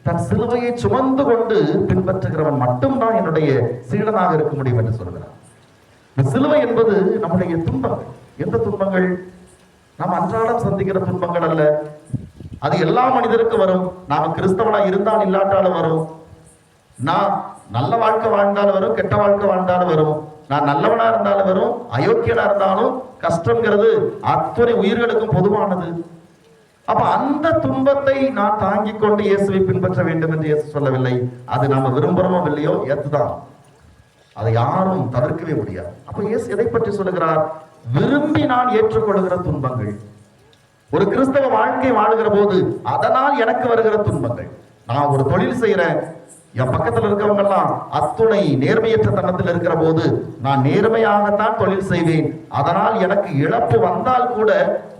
தன் சிலுவையை சுமந்து கொண்டு பின்பற்றுகிறவன் மட்டும்தான் என்னுடைய சீடனாக இருக்க முடியும் என்று சொல்கிறார். சிலுவை என்பது நம்முடைய துன்பங்கள். எந்த துன்பங்கள்? நாம் அன்றாடம் சந்திக்கிற துன்பங்கள் அல்ல. அது எல்லா மனிதருக்கும் வரும். நாம கிறிஸ்தவனா இருந்தால் இல்லாட்டாலும் வரும். நான் நல்ல வாழ்க்கை வாழ்ந்தாலும் வரும், கெட்ட வாழ்க்கை வாழ்ந்தாலும் வரும். நான் நல்லவனா இருந்தாலும் வரும், அயோக்கியனா இருந்தாலும் கஷ்டங்கிறது அத்தனை உயிர்களுக்கும் பொதுவானது. அப்ப அந்த துன்பத்தை நான் தாங்கிக் கொண்டு இயேசுவை பின்பற்ற வேண்டும் என்று இயேசு சொல்லவில்லை. அது நாம விரும்புறோமோ இல்லையோ ஏத்துதான், அதை யாரும் தவிர்க்கவே முடியாது. அப்ப இயேசு எதை பற்றி சொல்லுகிறார்? விரும்பி நான் ஏற்றுக்கொள்கிற துன்பங்கள். ஒரு கிறிஸ்தவ வாழ்க்கை வாழுகிற போது அதனால் எனக்கு வருகிற துன்பங்கள். நான் ஒரு தொழில் செய்யறேன், என் பக்கத்தில் இருக்கவங்க எல்லாம் அத்துணை நேர்மையற்ற தனத்தில் இருக்கிற போது நான் நேர்மையாகத்தான் தொழில் செய்வேன். அதனால் எனக்கு இழப்பு வந்தால் கூட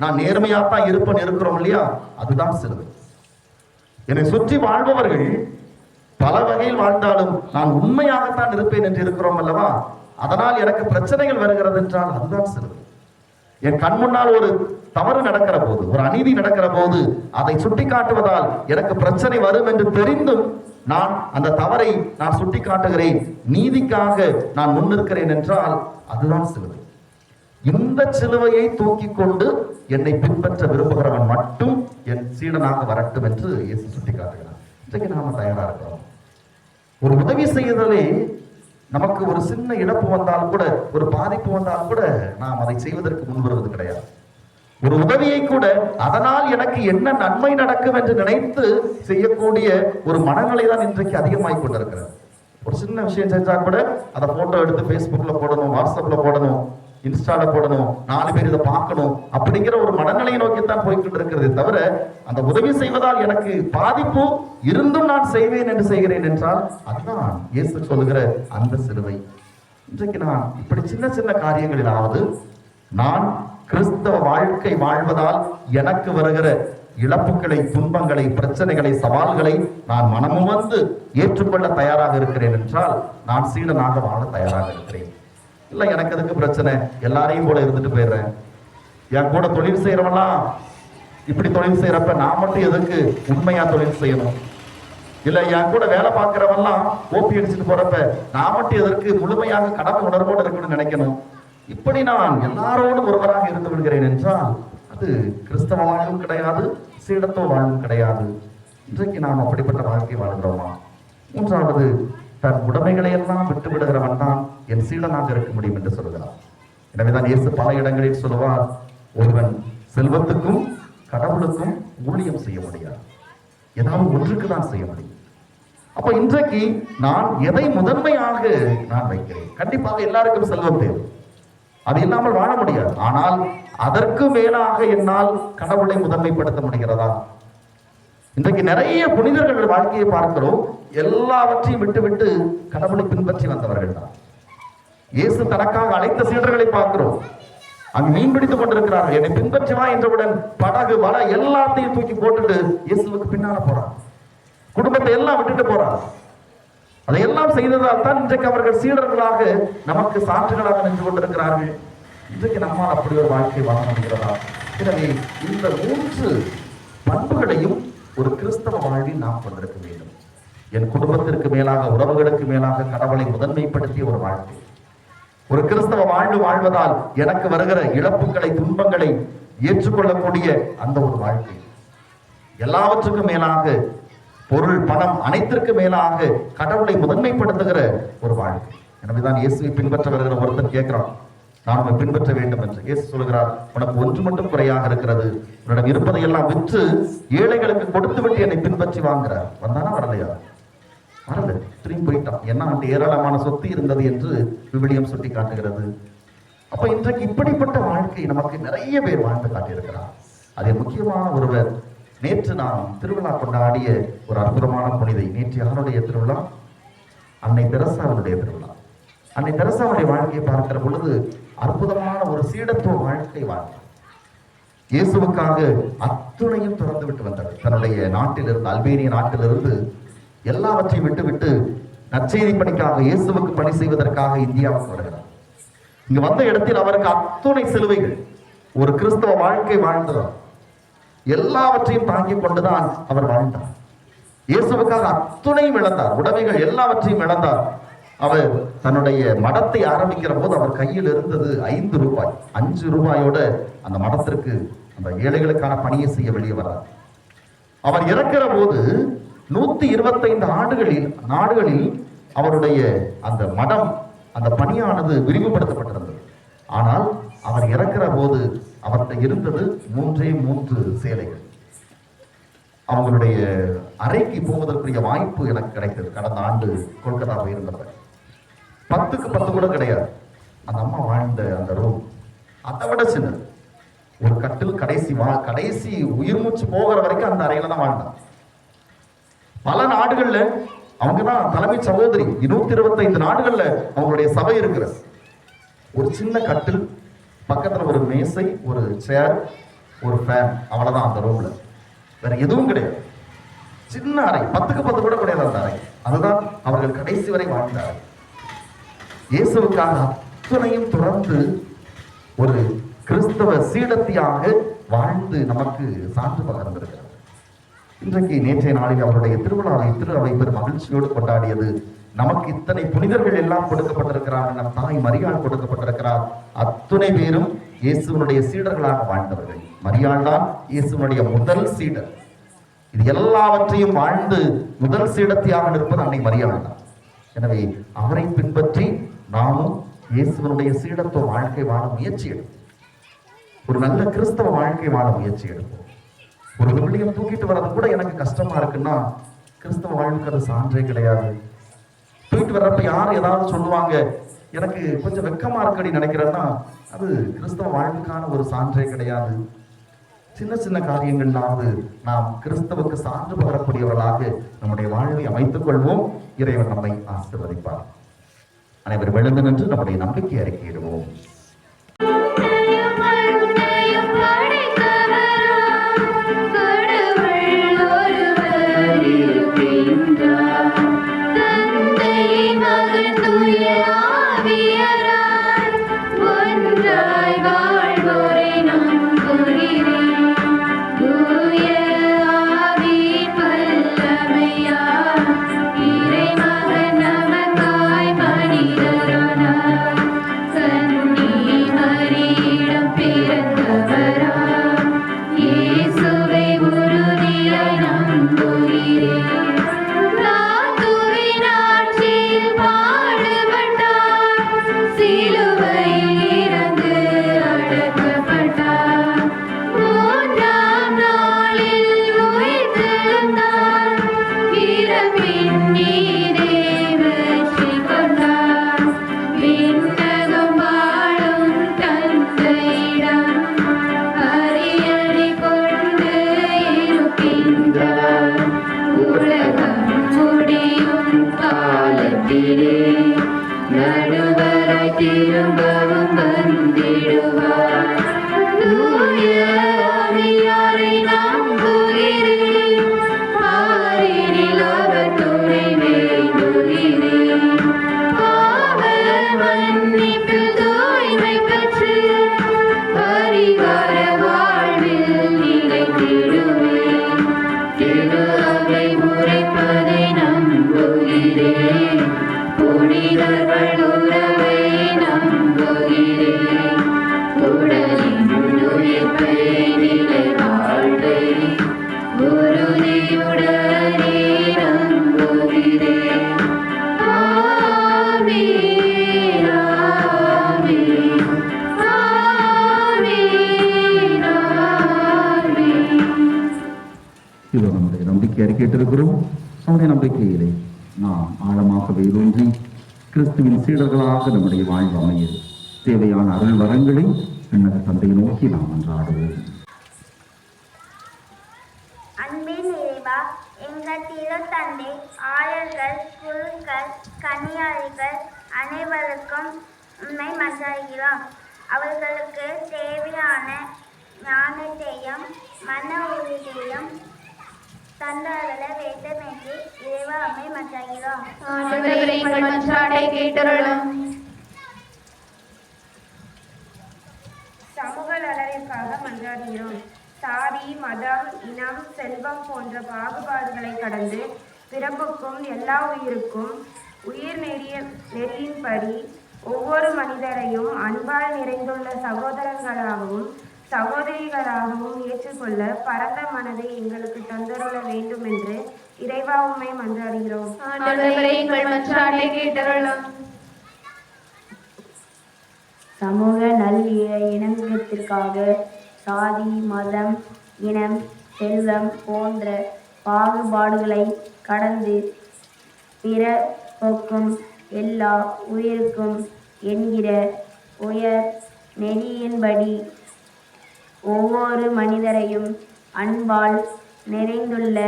நான் நேர்மையாகத்தான் இருப்பேன். இருக்கிறோம் இல்லையா? அதுதான் சிலுவை. என்னை சுற்றி வாழ்பவர்கள் பல வகையில் வாழ்ந்தாலும் நான் உண்மையாகத்தான் இருப்பேன் என்று இருக்கிறோம் அல்லவா? அதனால் எனக்கு பிரச்சனைகள் வருகிறது என்றால் அதுதான் சிலுவை. என் கண் முன்னால் ஒரு தவறு நடக்கிற போது, ஒரு அநீதி நடக்கிற போது அதை சுட்டி காட்டுவதால் எனக்கு பிரச்சனை வரும் என்று தெரிந்தும் நான் அந்த தவறை நான் சுட்டி காட்டுகிறேன், நீதிக்காக நான் முன்னிற்கிறேன் என்றால் அதுதான் சிலுவை. இந்த சிலுவையை தூக்கி கொண்டு என்னை பின்பற்ற விரும்புகிறவன் மட்டும் என் சீடனாக வரட்டும் என்று இயேசு சுட்டி காட்டுகிறார். இன்றைக்கு நாம தயாரா இருக்கிறோம். ஒரு உதவி செய்வதிலே நமக்கு ஒரு சின்ன இழப்பு வந்தால் கூட, ஒரு பாதிப்பு வந்தால் கூட நாம் அதை செய்வதற்கு முன்வருவது கிடையாது. ஒரு உதவியை கூட அதனால் எனக்கு என்ன நன்மை நடக்கும் என்று நினைத்து செய்யக்கூடிய ஒரு மனநிலை தான் இன்றைக்கு அதிகமாகிக் கொண்டிருக்கிறது. ஒரு சின்ன விஷயம் செஞ்சா கூட அதை போட்டோ எடுத்து Facebookல போடணும், வாட்ஸ்அப்ல போடணும், இன்ஸ்டால போடணும், 4 பேர் இதை பார்க்கணும் அப்படிங்கிற ஒரு மனநிலையை நோக்கித்தான் போய்கிட்டு இருக்கிறதே தவிர, அந்த உதவி செய்வதால் எனக்கு பாதிப்பு இருந்தும் நான் செய்வேன் என்று செய்கிறேன் என்றால் அதுதான் இயேசு சொல்லுகிற அந்த சிலுவை. இன்றைக்கு நான் இப்படி சின்ன சின்ன காரியங்களிலாவது நான் கிறிஸ்தவ வாழ்க்கை வாழ்வதால் எனக்கு வருகிற இழப்புகளை, துன்பங்களை, பிரச்சனைகளை, சவால்களை நான் மனமும் வந்து ஏற்றுக்கொள்ள தயாராக இருக்கிறேன் என்றால் நான் சீடனாக வாழ தயாராக இருக்கிறேன். இல்லை எனக்கு எதுக்கு பிரச்சனை, எல்லாரையும் போல இருந்துட்டு போயிடுறேன். என் கூட தொழில் செய்யறவெல்லாம் இப்படி தொழில் செய்யறப்ப நான் மட்டும் எதுக்கு உண்மையா தொழில் செய்யணும்? இல்லை என் கூட வேலை பார்க்கிறவெல்லாம் ஓப்பி அடிச்சுட்டு போறப்ப நான் மட்டும் எதற்கு முழுமையாக கடமை உணர்வோடு இருக்கணும்னு நினைக்கணும்? இப்படி நான் எல்லாரோடும் ஒருவராக இருந்து விடுகிறேன் என்றால் அது கிறிஸ்தவ வாழ்வும் கிடையாது, சீடத்துவ வாழ்வும் கிடையாது. இன்றைக்கு நாம் அப்படிப்பட்ட வாழ்க்கை வாழ்கிறோமா? மூன்றாவது, தன் உடைமைகளை எல்லாம் விட்டு விடுகிறவன் தான் என் சீடனாக இருக்க முடியும் என்று சொல்கிறார். எனவேதான் இயேசு பல இடங்களில் சொல்லுவார், ஒருவன் செல்வத்துக்கும் கடவுளுக்கும் ஊழியம் செய்ய முடியாது, ஏதாவது ஒன்றுக்கு தான் செய்ய முடியும். அப்ப இன்றைக்கு நான் எதை முதன்மையாக நான் வைக்கிறேன்? கண்டிப்பாக எல்லாருக்கும் செல்வம் தேவை, அது இல்லாமல் வாழ முடியாது. ஆனால் அதற்கு மேலாக என்னால் கடவுளை முதன்மைப்படுத்த முடிகிறதா? இன்றைக்கு நிறைய புனிதர்கள் வாழ்க்கையை பார்க்கிறோம், எல்லாவற்றையும் விட்டு கடவுளை பின்பற்றி வந்தவர்கள் தான். இயேசு தனக்காக அழைத்த சீடர்களை பார்க்கிறோம், அங்கு மீன் பிடித்துக் கொண்டிருக்கிறார்கள். என்னை பின்பற்றி வா என்றவுடன் படகு வலை எல்லாத்தையும் தூக்கி போட்டுட்டு இயேசுவுக்கு பின்னால போறான். குடும்பத்தை எல்லாம் விட்டுட்டு போறான். அதையெல்லாம் செய்ததால் தான் இன்றைக்கு அவர்கள் சீடர்களாக நமக்கு சான்றுகளாக நின்று கொண்டிருக்கிறார்கள். இன்றைக்கு நம்மால் அப்படி ஒரு வாழ்க்கை வாழ முடிகிறதா? எனவே இந்த 3 பண்புகளையும் ஒரு கிறிஸ்தவ வாழ்வில் நாம் கொண்டிருக்க வேண்டும். என் குடும்பத்திற்கு மேலாக, உறவுகளுக்கு மேலாக கடவுளை முதன்மைப்படுத்திய ஒரு வாழ்க்கை, ஒரு கிறிஸ்தவ வாழ்வு வாழ்வதால் எனக்கு வருகிற இழப்புகளை, துன்பங்களை ஏற்றுக்கொள்ளக்கூடிய அந்த ஒரு வாழ்க்கை, எல்லாவற்றுக்கும் மேலாக பொருள், பணம் அனைத்திற்கு மேலாக கடவுளை முதன்மைப்படுத்துகிற ஒரு வாழ்க்கை. எனவேதான் இயேசுவை பின்பற்ற வருகிற ஒருத்தன் கேட்கிறான், நான் உம்மை பின்பற்ற வேண்டும் என்று இயேசு சொல்கிறார், உனக்கு ஒன்று மட்டும் குறையாக இருக்கிறது, உன்னிடம் இருப்பதையெல்லாம் விற்று ஏழைகளுக்கு கொடுத்து விட்டு என்னை பின்பற்றி வாங்குறார். வந்தானா வரலையா? வரல, திரும்பி போயிட்டான். என்ன அவன் ஏராளமான சொத்து இருந்தது என்று விவிலியம் சுட்டி காட்டுகிறது. அப்ப இன்றைக்கு இப்படிப்பட்ட வாழ்க்கை நமக்கு நிறைய பேர் வாழ்ந்து காட்டியிருக்கிறார். அதில் முக்கியமான ஒருவர், நேற்று நாம் திருவிழா கொண்டாடிய ஒரு அற்புதமான புனிதை. நேற்று யாருடைய திருவிழா? அன்னை தெரசாவுடைய திருவிழா. அன்னை தெரசாவுடைய வாழ்க்கையை பார்க்கிற பொழுது அற்புதமான ஒரு சீடத்துவ வாழ்க்கை வாழ்க்கை. இயேசுவுக்காக அத்துணையும் திறந்து விட்டு வந்தார். தன்னுடைய நாட்டிலிருந்து, அல்பேனிய நாட்டிலிருந்து எல்லாவற்றையும் விட்டுவிட்டு நற்செய்தி பணிக்காக, இயேசுவுக்கு பணி செய்வதற்காக இந்தியாவுக்கு வருகிறார். இங்கு வந்த இடத்தில் அவருக்கு அத்துணை சிலுவைகள். ஒரு கிறிஸ்தவ வாழ்க்கை வாழ்ந்தார். எல்லாவற்றையும் தாங்கிக் கொண்டுதான் அவர் வாழ்ந்தார். இயேசுவுக்காக அத்துணையும் இழந்தார். உடைமைகள் எல்லாவற்றையும் இழந்தார். அவர் தன்னுடைய மடத்தை ஆரம்பிக்கிற போது அவர் கையில் இருந்தது 5 ரூபாய். 5 ரூபாயோட அந்த மடத்திற்கு, அந்த ஏழைகளுக்கான பணியை செய்ய வெளியே வரார். அவர் இறக்கிற போது 125 நாடுகளில் அவருடைய அந்த மடம், அந்த பணியானது விரிவுபடுத்தப்பட்டிருந்தது. ஆனால் அவர் இறக்கிற போது அவர்கிட்ட இருந்தது 3 சேலைகள். அவங்களுடைய அறைக்கு போவதற்குரிய வாய்ப்பு எனக்கு கிடைத்தது. கடந்த ஆண்டு கொல்கத்தா போயிருந்தவர் 10க்கு 10 கூட கிடையாது. அந்த அம்மா வாழ்ந்த அந்த ரூம் அதை விட சின்னது. ஒரு கட்டில், கடைசி உயிர் மூச்சு போகிற வரைக்கும் அந்த அறையில தான் வாழ்ந்தார். பல நாடுகள்ல அவங்கதான் தலைமை சகோதரி. 125 நாடுகள்ல அவங்களுடைய சபை இருக்கிறது. ஒரு சின்ன கட்டில், பக்கத்துல ஒரு மேசை, ஒரு சேர், ஒரு ஃபேன், அவ்வளவுதான் அந்த ரூம்ல. வேற எதுவும் கிடையாது. சின்ன அறை, 10க்கு 10 கூட கிடையாது அந்த அறை. அதுதான் அவர்கள் கடைசி வரை வாழ்ந்தார். இயேசுவுக்காக அத்தனையும் துறந்து ஒரு கிறிஸ்தவ சீடத்தியாக வாழ்ந்து நமக்கு சான்று பகர்ந்திருக்கிறார். இன்றைக்கு நேற்றைய நாளில் அவருடைய திருவிழாவை திரு அவை பெரும் மகிழ்ச்சியோடு கொண்டாடியது. நமக்கு இத்தனை புனிதர்கள் எல்லாம் கொடுக்கப்பட்டிருக்கிறார். நம் தாய் மரியாள் கொடுக்கப்பட்டிருக்கிறார். அத்துணை பேரும் இயேசுவனுடைய சீடர்களாக வாழ்ந்தவர்கள். மரியாள் தான் இயேசுவனுடைய முதல் சீடர். இது எல்லாவற்றையும் வாழ்ந்து முதல் சீடத்தியாக நிற்பது அன்னை மரியாள் தான். எனவே அவரை பின்பற்றி நாமும் இயேசுவனுடைய சீடத்துவ வாழ்க்கை வாழ முயற்சி எடுப்போம். ஒரு நல்ல கிறிஸ்தவ வாழ்க்கை வாழ முயற்சி எடுப்போம். ஒரு விவிலியம் தூக்கிட்டு வர்றது கூட எனக்கு கஷ்டமா இருக்குன்னா கிறிஸ்தவ வாழ்வுக்கு அது சான்றே கிடையாது. தூக்கிட்டு வர்றப்ப யார் ஏதாவது சொல்லுவாங்க, எனக்கு கொஞ்சம் வெக்கமா இருக்கடி நினைக்கிறேன்னா அது கிறிஸ்தவ வாழ்வுக்கான ஒரு சான்றே கிடையாது. சின்ன சின்ன காரியங்களாவது நாம் கிறிஸ்தவுக்கு சான்று பகரக்கூடியவர்களாக நம்முடைய வாழ்வை அமைத்துக் கொள்வோம். இறைவன் நம்மை ஆசீர்வதிப்பார். அனைவரும் எழுந்து நின்று நம்முடைய நம்பிக்கை அறிக்கையிடுவோம். புனிதர்கள் உறவை நம்புகிறேன். பெற்றிருக்கிறோம். நம்முடைய நம்பிக்கையிலே நாம் ஆழமாக வேரூன்றி கிறிஸ்துவின் சீடர்களாக நம்முடைய வாழ்வு அமைய தேவையான அருள் வரங்களை விண்ணக தந்தையை நோக்கி நாம் அன்றாடுவோம். அன்பின் இறைவா, எங்கள் திருத்தந்தை, ஆயர்கள், குருக்கள், கன்னியாரிகள் அனைவருக்கும் உண்மை மன்றாடுகிறோம். அவர்களுக்கு தேவையான ஞானத்தையும் மன உறுதியையும் தந்தருள வேண்டும் என்று இறைவா உம்மை மன்றாடுகிறோம். ஆண்டவரே, எங்கள் மன்றாட்டை கேட்டருளும். சமூக நலனிற்காக மன்றாடுகிறோம். சாதி, மதம், இனம், செல்வம் போன்ற பாகுபாடுகளை கடந்து பிறப்புக்கும் எல்லா உயிருக்கும் உயிர் நெறியின்படி ஒவ்வொரு மனிதரையும் அன்பால் நிறைந்துள்ள சகோதரர்களாகவும் சகோதரிகளாகவும் ஏற்றுக்கொள்ள பரந்த மனதை எங்களுக்கு தந்தருள வேண்டும் என்று இறைவா உம்மை மன்றாடுகிறோம். ஆண்டவரே, எங்கள் மன்றாட்டை கேட்டருளும். சமூக இணக்கத்திற்காக சாதி, மதம், இனம், செல்வம் போன்ற பாகுபாடுகளை கடந்து பிறப்புக்கும் எல்லா உயிருக்கும் என்கிற உயர் நெறியின்படி ஒவ்வொரு மனிதரையும் அன்பால் நிறைந்துள்ள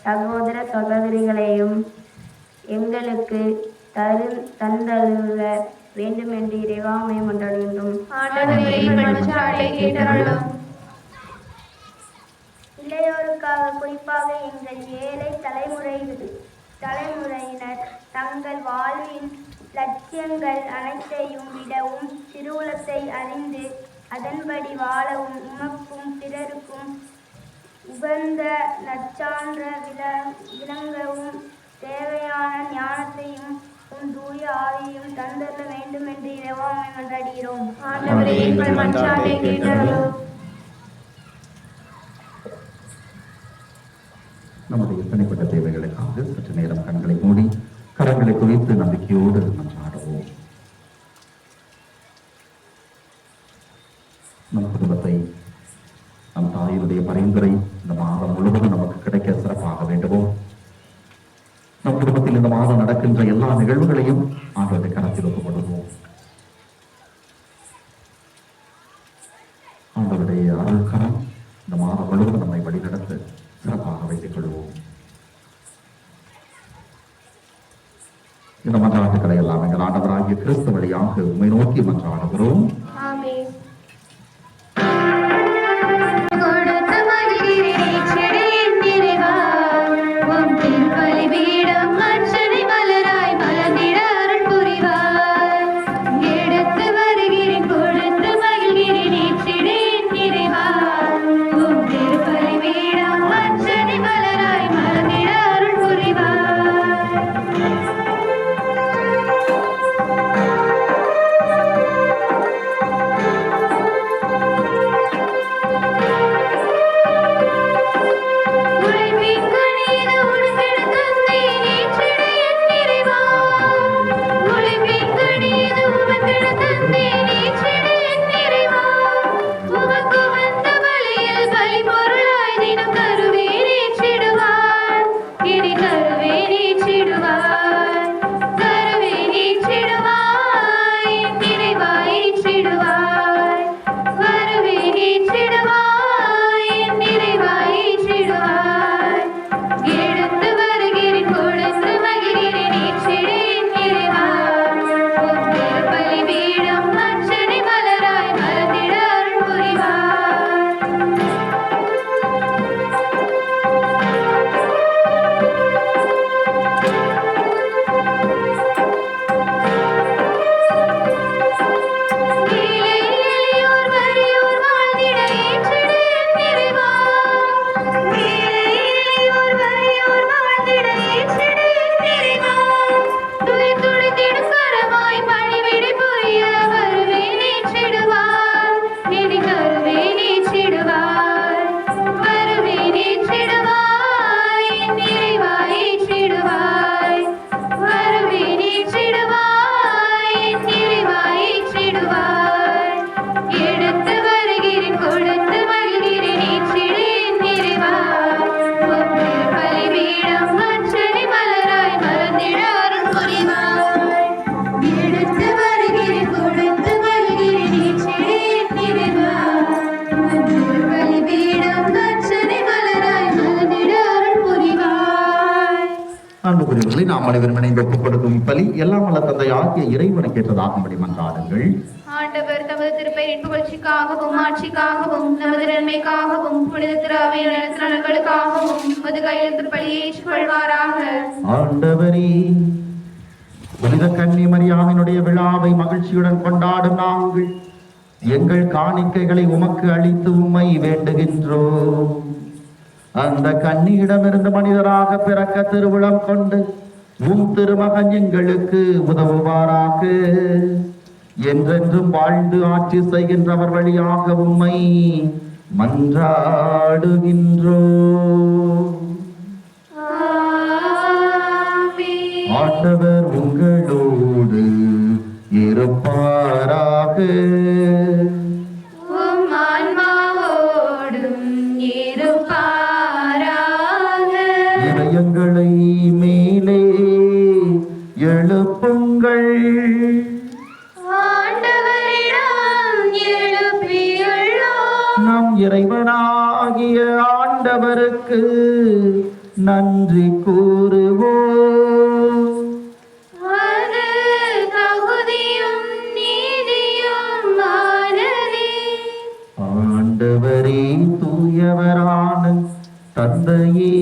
சகோதர சகோதரிகளையும் எங்களுக்கு தந்தருள வேண்டும் என்று இறைவா உம்மை மன்றாடுகின்றோம். ஆண்டவரே, எங்கள் மன்றாட்டை கேட்டருளும். இளையோருக்காக, குறிப்பாக எங்கள் ஏழை தலைமுறையினர் தங்கள் வாழ்வின் லட்சியங்கள் அனைத்தையும் விடவும் திருவுளத்தை அறிந்து அதன்படி வாழவும் உமக்கும் பிறருக்கும் உகந்த நற்சான்ற விளங்கவும் தேவையான ஞானத்தையும் தூய ஆவியையும் தந்தருள வேண்டும் என்று இறைவா உம்மை மன்றாடுகிறோம். ஆண்டவரே, எங்கள் மன்றாட்டை கேட்டருளும். நம்முடைய தனிப்பட்ட தேவைகளுக்காக சற்று நேரம் கண்களை மூடி கரங்களை குவித்து நம்பிக்கையோடு மன்றாடுவோம். நம் குடும்பத்தை, நம் தாயினுடைய பரிந்துரை இந்த மாதம் முழுவதும் நமக்கு கிடைக்க சிறப்பாக வேண்டுமோ. நம் குடும்பத்தில் இந்த மாதம் நடக்கின்ற எல்லா நிகழ்வுகளையும் ஆண்டவருடைய கரத்தில் ஒப்புக்கொள்வோம். ஆண்டவருடைய அருள் கரம் இந்த மாதம் முழுவதும் நம்மை வழிநடத்த சிறப்பாக வைத்துக் கொள்வோம். இந்த மன்றாட்டுக்களை எல்லாம் எங்கள் ஆண்டவராகிய கிறிஸ்து வழியாக உம்மை நோக்கி மன்றாடுகிறோம். ஆமென். வருவேன் ஏற்றிடுவாய், என் நிறைவாய் ஏற்றிடுவாய். நாம் அனைவரும் இணைந்து ஒப்புக் கொடுக்கும் பலி எல்லாம் வல்ல தந்தையாகிய இறைவனுக்கு ஏற்றதாகும்படி மன்றாடுங்கள். ஆண்டவர் தமது திருப்பெயரின் புகழ்ச்சிக்காகவும் ஆட்சிக்காகவும் நமது நன்மைக்காகவும் புனித திராவிய நலன்களுக்காகவும் உமது கையில் திருப்பலியை ஏற்றுக்கொள்வாராக. ஆண்டவரே, புனித கன்னி மரியாவினுடைய விழாவை மகிழ்ச்சியுடன் கொண்டாடும் நாங்கள் எங்கள் காணிக்கைகளை உமக்கு அளித்து உம்மை வேண்டுகின்றோம். அந்த கன்னியிடமிருந்து மனிதராக பிறக்க திருவுளம் கொண்டு உம் திருமகன் எங்களுக்கு உதவுவாராக. என்றென்றும் வாழ்ந்து ஆட்சி செய்கின்றவர் வழியாக உம்மை மன்றாடுகின்றோம். ஆண்டவர் உங்களோடு இருப்பாராக. இதயங்களை மேலே எழுப்புங்கள். நம் இறைவனாகிய ஆண்டவருக்கு நன்றி கூறுவோம். ஆண்டவரே, தூயவரான தந்தையே,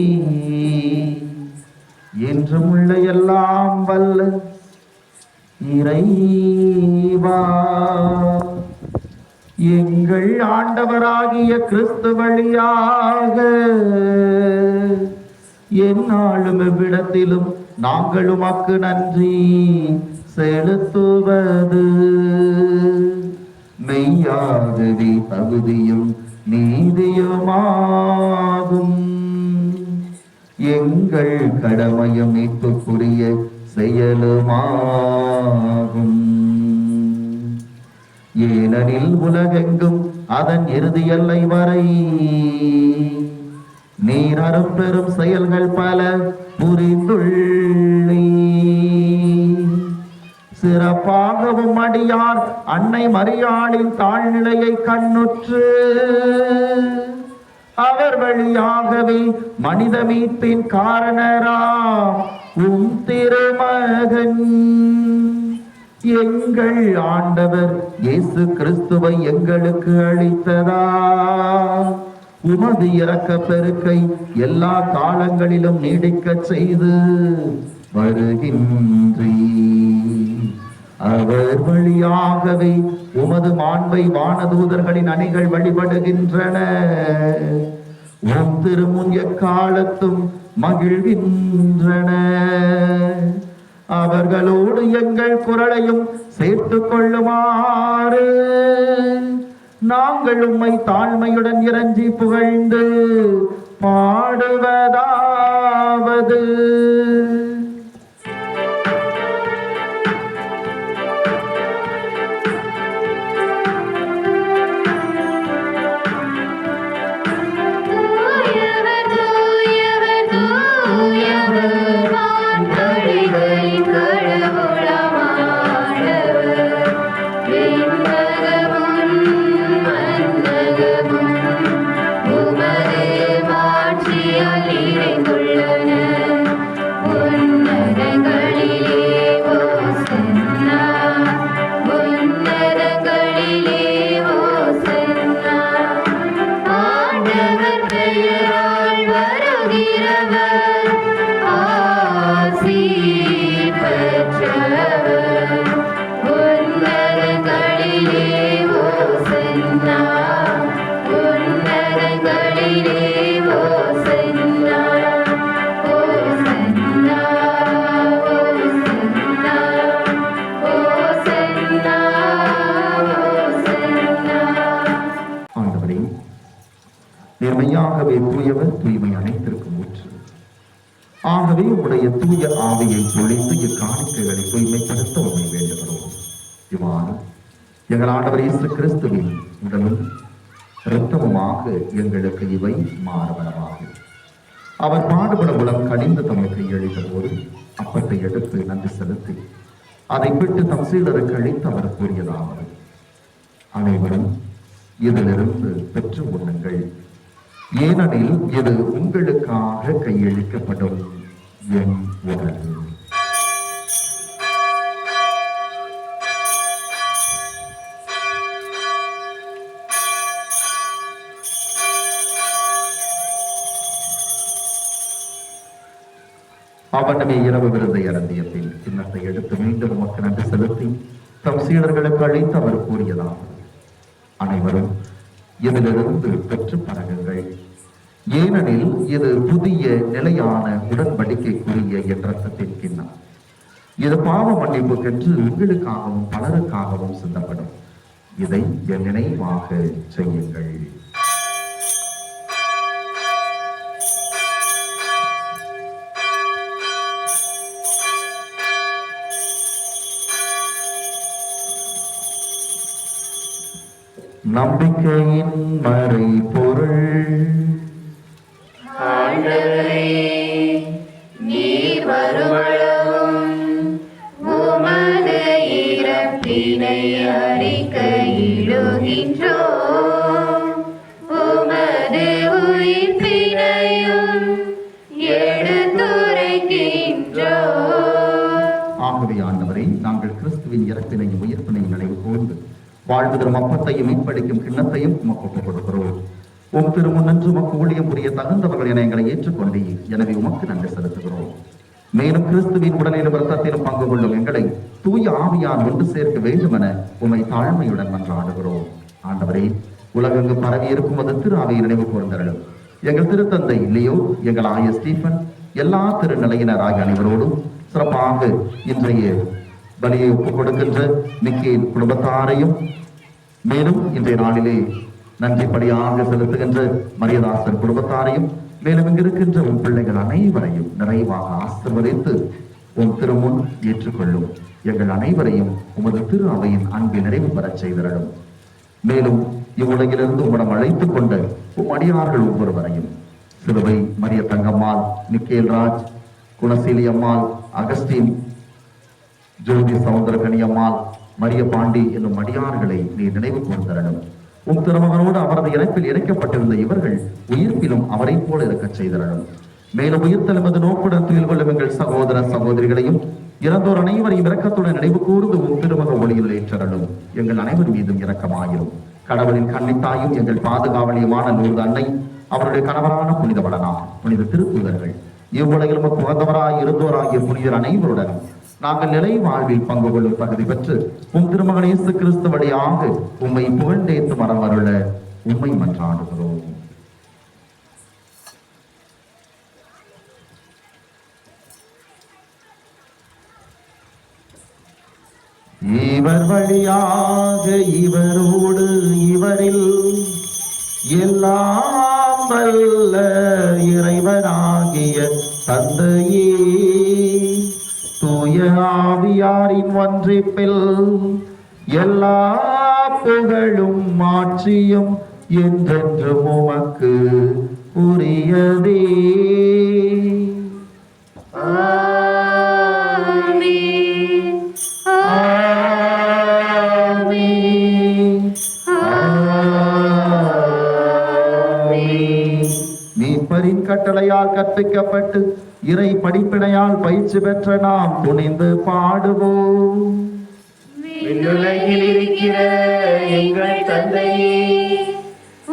என்றும் உள்ள எல்லாம் வல்ல இறைவா, எங்கள் ஆண்டவராகிய கிறிஸ்து வழியாக எந்நாளும் எவ்விடத்திலும் நாங்கள் உமக்கு நன்றி செலுத்துவது மெய்யாகவே தகுதியும் நீதியுமாகும். எங்கள் கடமையும் மீட்புக்குரிய செயலுமாகும். ஏனெனில் உலகெங்கும் அதன் இறுதி எல்லை வரை நீர் அரும்பெரும் செயல்கள் பல புரிந்துள்ளீ. சிறப்பாகவும் அடியார் அன்னை மரியாளின் தாழ்நிலையை கண்ணுற்று அவர் வழியாகவே மனித மீட்பின் காரணராம் உம் திருமகன் எங்கள் ஆண்டவர் இயேசு கிறிஸ்துவை எங்களுக்கு அளித்ததா. உமது இரக்க பெருக்கை எல்லா காலங்களிலும் நீடிக்க செய்து வருகின்றீ. அவர் வழியாகவே உமது மாண்பை வானதூதர்களின் அணிகள் வழிபடுகின்றன. உம் திருமுன் எக்காலத்தும் மகிழ்கின்றன. அவர்களோடு எங்கள் குரலையும் சேர்த்துக் கொள்ளுமாறு நாங்கள் உம்மை தாழ்மையுடன் இறைஞ்சி புகழ்ந்து பாடுவதாவது. நேர்மையாகவே தூயவர், தூய்மை அனைத்திற்கும் ஊற்று. ஆகவே உடைய தூய ஆவியை பொழிந்து இக்காணிக்கைகளை தூய்மைப்படுத்த உண்மை வேண்டுகிறோம். இவ்வாறு எங்கள் ஆண்டவர் இயேசு கிறிஸ்துவின் உடலும் இரத்தமுமாக எங்களுக்கு இவை மாறுவனவாக. அவர் பாடுபட உலம் கடிந்து தம்மை கையளித்த போது அப்பத்தை எடுத்து நன்றி செலுத்தி அதை விட்டு தம் சீடருக்கு அளித்து அவர் கூறியதாவது: அனைவரும் இதிலிருந்து பெற்று உண்ணுங்கள், ஏனெனில் இது உங்களுக்காக கையளிக்கப்படும் என் உடல். அவனமே இரவு விருந்தை அருந்திய பின் கிண்ணத்தை எடுத்து மீண்டும் உமக்கு நன்றி செலுத்தி தம் சீடர்களுக்கு அழைத்து அவர் கூறியதாம், அனைவரும் இதிலிருந்து பெற்று பழகுங்கள். ஏனெனில் இது புதிய நிலையான உடன்படிக்கைக்குரிய என் இரத்தத்தின் கிண்ணம். இது பாவ மன்னிப்புக்கென்று உங்களுக்காகவும் பலருக்காகவும் சிந்தப்படும். இதை என் நினைவாக செய்யுங்கள். நம்பிக்கையின் மறை பொருள். நீர் வருவளவும் உமது இறப்பினை அறிக்கையிடுகின்றோம், உமது உயிர்ப்பினையும் எடுத்துரைக்கின்றோம். ஆகவே ஆண்டவரே, நாங்கள் கிறிஸ்துவின் இறப்பினையும் உயிர்ப்பினையும் நினைவு கூர்ந்து வாழ்வு தரும் அப்பத்தையும் மீட்பளிக்கும் கிண்ணத்தையும் உமக்கு ஒப்புக் கொடுக்கிறோம். உம் திருமுன்னின்று உமக்கு ஊழியம் புரிய தகுந்தவர்கள் என எங்களை ஏற்றுக்கொண்டீர். எனவே உமக்கு நன்றி செலுத்துகிறோம். மேலும் கிறிஸ்துவின் உடலிலும் இரத்தத்திலும் பங்கு கொள்ளும் எங்களை தூய ஆவியார் ஒன்று சேர்க்க வேண்டும் என உம்மை தாழ்மையுடன் மன்றாடுகிறோம். ஆண்டவரே, உலகெங்கு பரவி இருக்கும் அது திரு அவையை நினைவு கூர்ந்தருளும். எங்கள் திருத்தந்தை லியோ, எங்கள் ஆய ஸ்டீபன், எல்லா திருநிலையினர் ஆகிய அனைவரோடும் சிறப்பாக இன்றைய பலியை ஒப்புக் கொடுக்கின்ற மிக்கேல் குடும்பத்தாரையும், மேலும் இன்றைய நாளிலே நன்றிப்படியாக செலுத்துகின்ற மரியதாசன் குடும்பத்தாரையும், மேலும் இங்கிருக்கின்ற உன் பிள்ளைகள் அனைவரையும் நிறைவாக ஆசீர்வதித்து உன் திருமுன் ஏற்றுக்கொள்ளும். எங்கள் அனைவரையும் உமது திரு அவையின் அன்பில் நிறைவு பெறச் செய்திடலும். மேலும் இவ்வுலகிலிருந்து உம்மிடம் அழைத்துக் கொண்ட உம் அடியார்கள் ஒவ்வொருவரையும், சிலுவை மரிய தங்கம்மாள், மிக்கேல் ராஜ், குணசீலி அம்மாள், அகஸ்டின், ஜோதி சவுந்தரகனி அம்மாள், மரிய பாண்டி என்னும் அடியார்களை நீ நினைவு கூர்ந்தரணும். உன் திருமகனோடு அவரது இணைப்பில் இணைக்கப்பட்டிருந்த இவர்கள் உயிர்ப்பிலும் அவரை போல இருக்க செய்தரணும். மேலும் உயிர்த்தெழுமது நோக்குடன் துயில் கொள்ளும் எங்கள் சகோதர சகோதரிகளையும் இறந்தோர் அனைவரையும் இரக்கத்துடன் நினைவு கூர்ந்து உன் திருமக ஒளியில் ஏற்றரணும். எங்கள் அனைவர் மீதும் இரக்கமாயிரும். கடவுளின் கண்ணித்தாயும் எங்கள் பாதுகாவலியுமான லூர்து அன்னை, அவருடைய கணவரான புனித வளனார், புனித திருத்தூதர்கள், இவ்வுலகில் புகழ்ந்தவராய் இருந்தோராகிய புனிதர் அனைவருடனும் நாங்கள் நிலை வாழ்வில் பங்கு கொள்ளும் தகுதி பெற்று உம் திருமகன் இயேசு கிறிஸ்து வழியாக உம்மை புகழ்ந்தேத்து மரம் அருள உம்மை மன்றாடுகிறோம். இவர் வழியாக இவரோடு இவரில் எல்லாம் வல்ல இறைவனாகிய தந்தையே, தூய ஆவியாரின் ஒன்றிப்பில் எல்லா புகழும் மாட்சியும் என்றென்றும் உமக்கு உரியதே. மீட்பரின் கட்டளையால் கற்பிக்கப்பட்டு இறை படிப்பினையால் பயிற்சி பெற்ற நாம் துணிந்து பாடுவோம். விண்ணுலகில் இருக்கிற எங்கள் தந்தையே,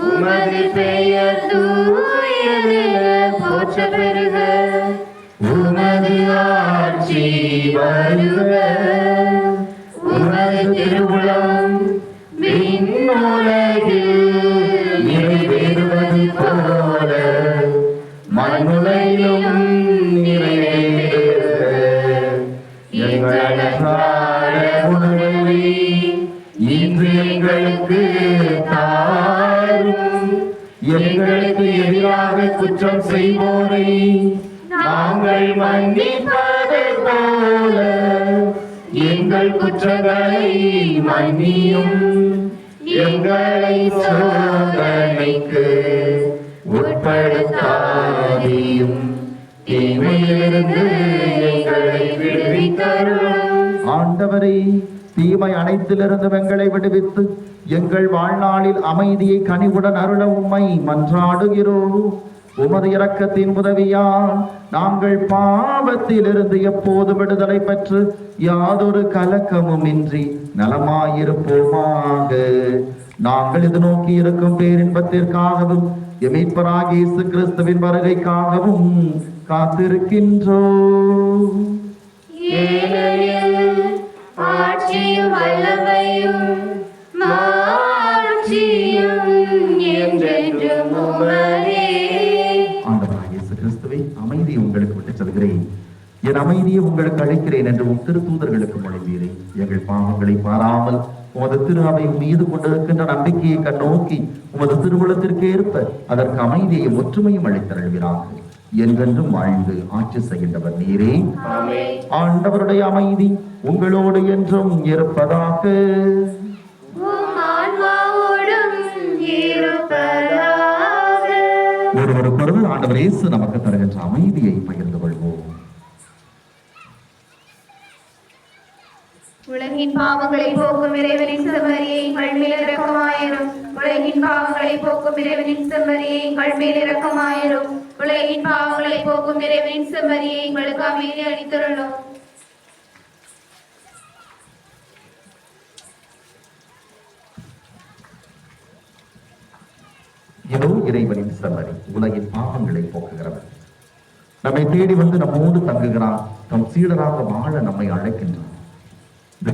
உமது பெயர் தூயது போற்ற பெறுக, உமது ஆட்சி வருக, உமது திருவுளம் விண்ணுலகில் நிறைவேறுவது போல மண்ணுலகிலும் நிறைவேறுக. எங்கள் அன்றாட உணவை இன்று எங்களுக்கு தாரும். எங்களுக்கு எதிராக குற்றம் செய்வோரை நாங்கள் மன்னிப்பது போல எங்கள் குற்றங்களை மன்னியும். எங்களை சோதனைக்கு உட்படுத்தாதேயும், தீமையிலிருந்து எங்களை விடுவித்தருளும். ஆண்டவரே, தீமை அனைத்திலிருந்து எங்களை விடுவித்து எங்கள் வாழ்நாளில் அமைதியை கனிவுடன் அருள உம்மை மன்றாடுகிறோம். உமது இரக்கத்தின் உதவியால் நாங்கள் பாவத்திலிருந்து எப்போது விடுதலை பெற்று யாதொரு கலக்கமும் இன்றி நலமாயிருப்போமாக. நாங்கள் இது நோக்கி இருக்கும் பேரின்பத்திற்காகவும் மீட்பராகிய இயேசு கிறிஸ்துவின் வருகைக்காகவும் காத்திருக்கின்றோம். ஏனெனில் ஆட்சியும் வல்லமையும் மாட்சியும் என்றென்றும் உமதே. ஆண்டவராகிய இயேசு கிறிஸ்துவை அமைதி உங்களுக்கு விட்டுச் செல்கிறேன், என் அமைதியை உங்களுக்கு அளிக்கிறேன் என்று உம் திருத்தூதர்களுக்கு மொழிந்தீரே. எங்கள் பாவங்களை பாராமல் உமது திரு அவை மீது கொண்டிருக்கின்ற நம்பிக்கையை கண்ணோக்கி உமது திருவுளத்திற்கு ஏற்ப அதற்கு அமைதியையும் ஒற்றுமையும் அளித்தருள்கிறார்கள். என்றென்றும் வாழ்ந்து ஆட்சி செய்கின்றவர் நீரே. ஆண்டவருடைய அமைதி உங்களோடு என்றும் இருப்பதாக. ஒருவருக்கொருவர் ஆண்டவர் இயேசு நமக்கு தருகின்ற அமைதியை பகிர்ந்து கொள்வோம். உலகின் பாவங்களை போக்கும் இறைவனின் செம்மறியை எங்கள் மேல் இரக்கமாயிரும். உலகின் பாவங்களை போக்கும் இறைவனின் செம்மறியை எங்கள் மேல் இரக்கமாயிரும். உலகின் பாவங்களை போக்கும் இறைவனின் செம்மறியை எங்களுக்கு அமைதி அளித்தருளும். இதோ இறைவனின் செம்மறி, உலகின் பாவங்களை போக்குகிறவர். நம்மை தேடி வந்து நம்மோடு தங்குகிறார். தம் சீடராக வாழ நம்மை அழைக்கின்றார்.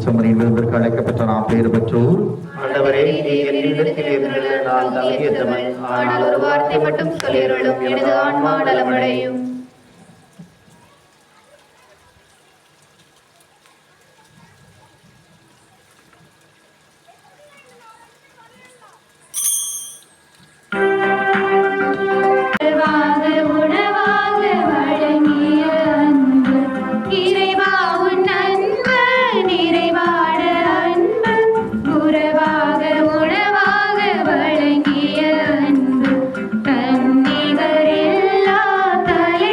செம்மறியின் விருந்திற்கு அழைக்கப்பட்ட நாம் பேறு பெற்றோர். ஆண்டவரே, நீர் என்னிடத்தில் இருந்து நான் தகுதியற்றவன், ஆனால் ஒரு வார்த்தை மட்டும் சொல்லியருளும், எனது ஆன்மா நலமடையும். தன்னிகரில்லா தலை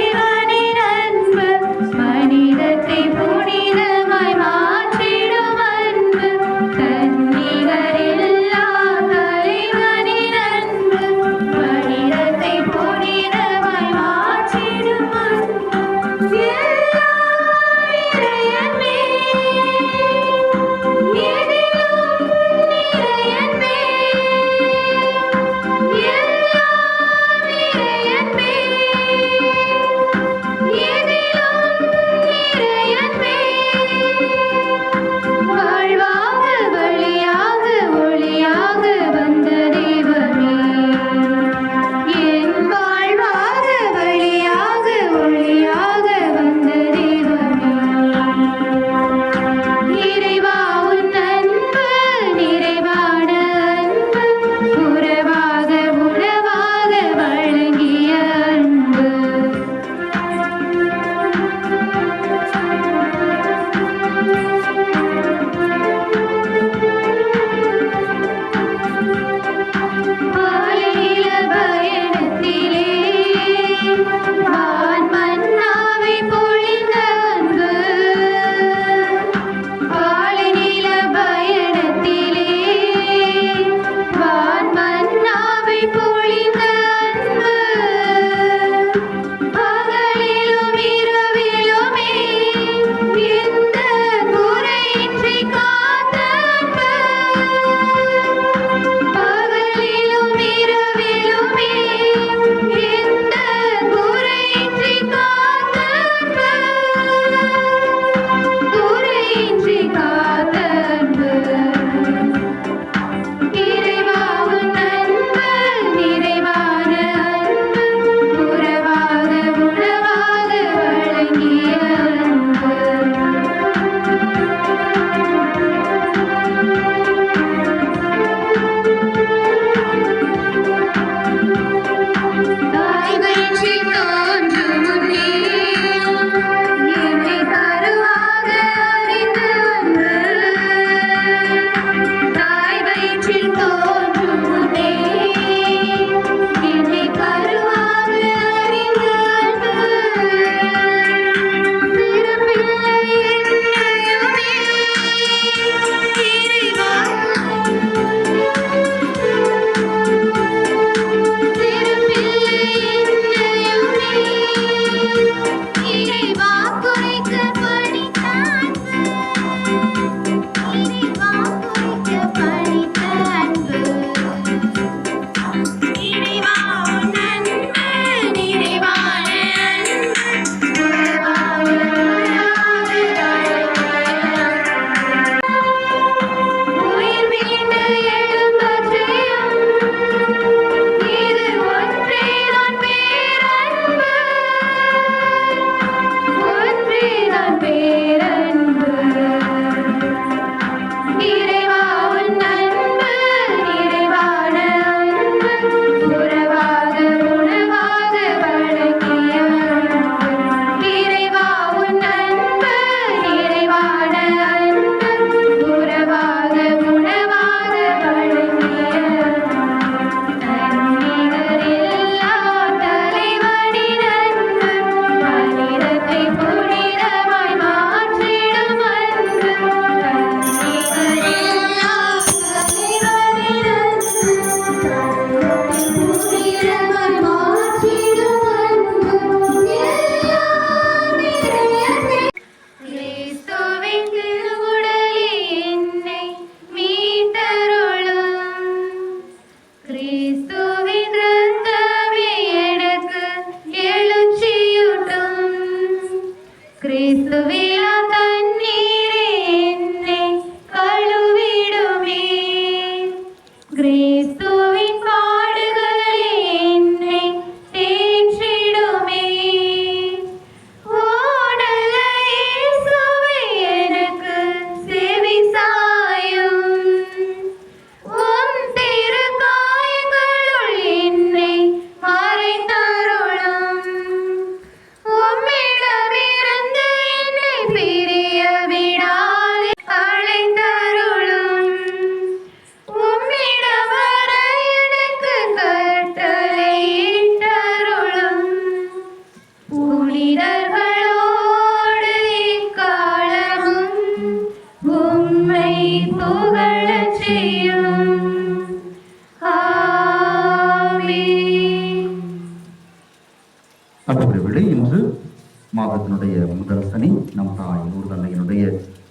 மாதத்தினுடைய முதல் சனி நம் தாய் லூர்து அன்னையினுடைய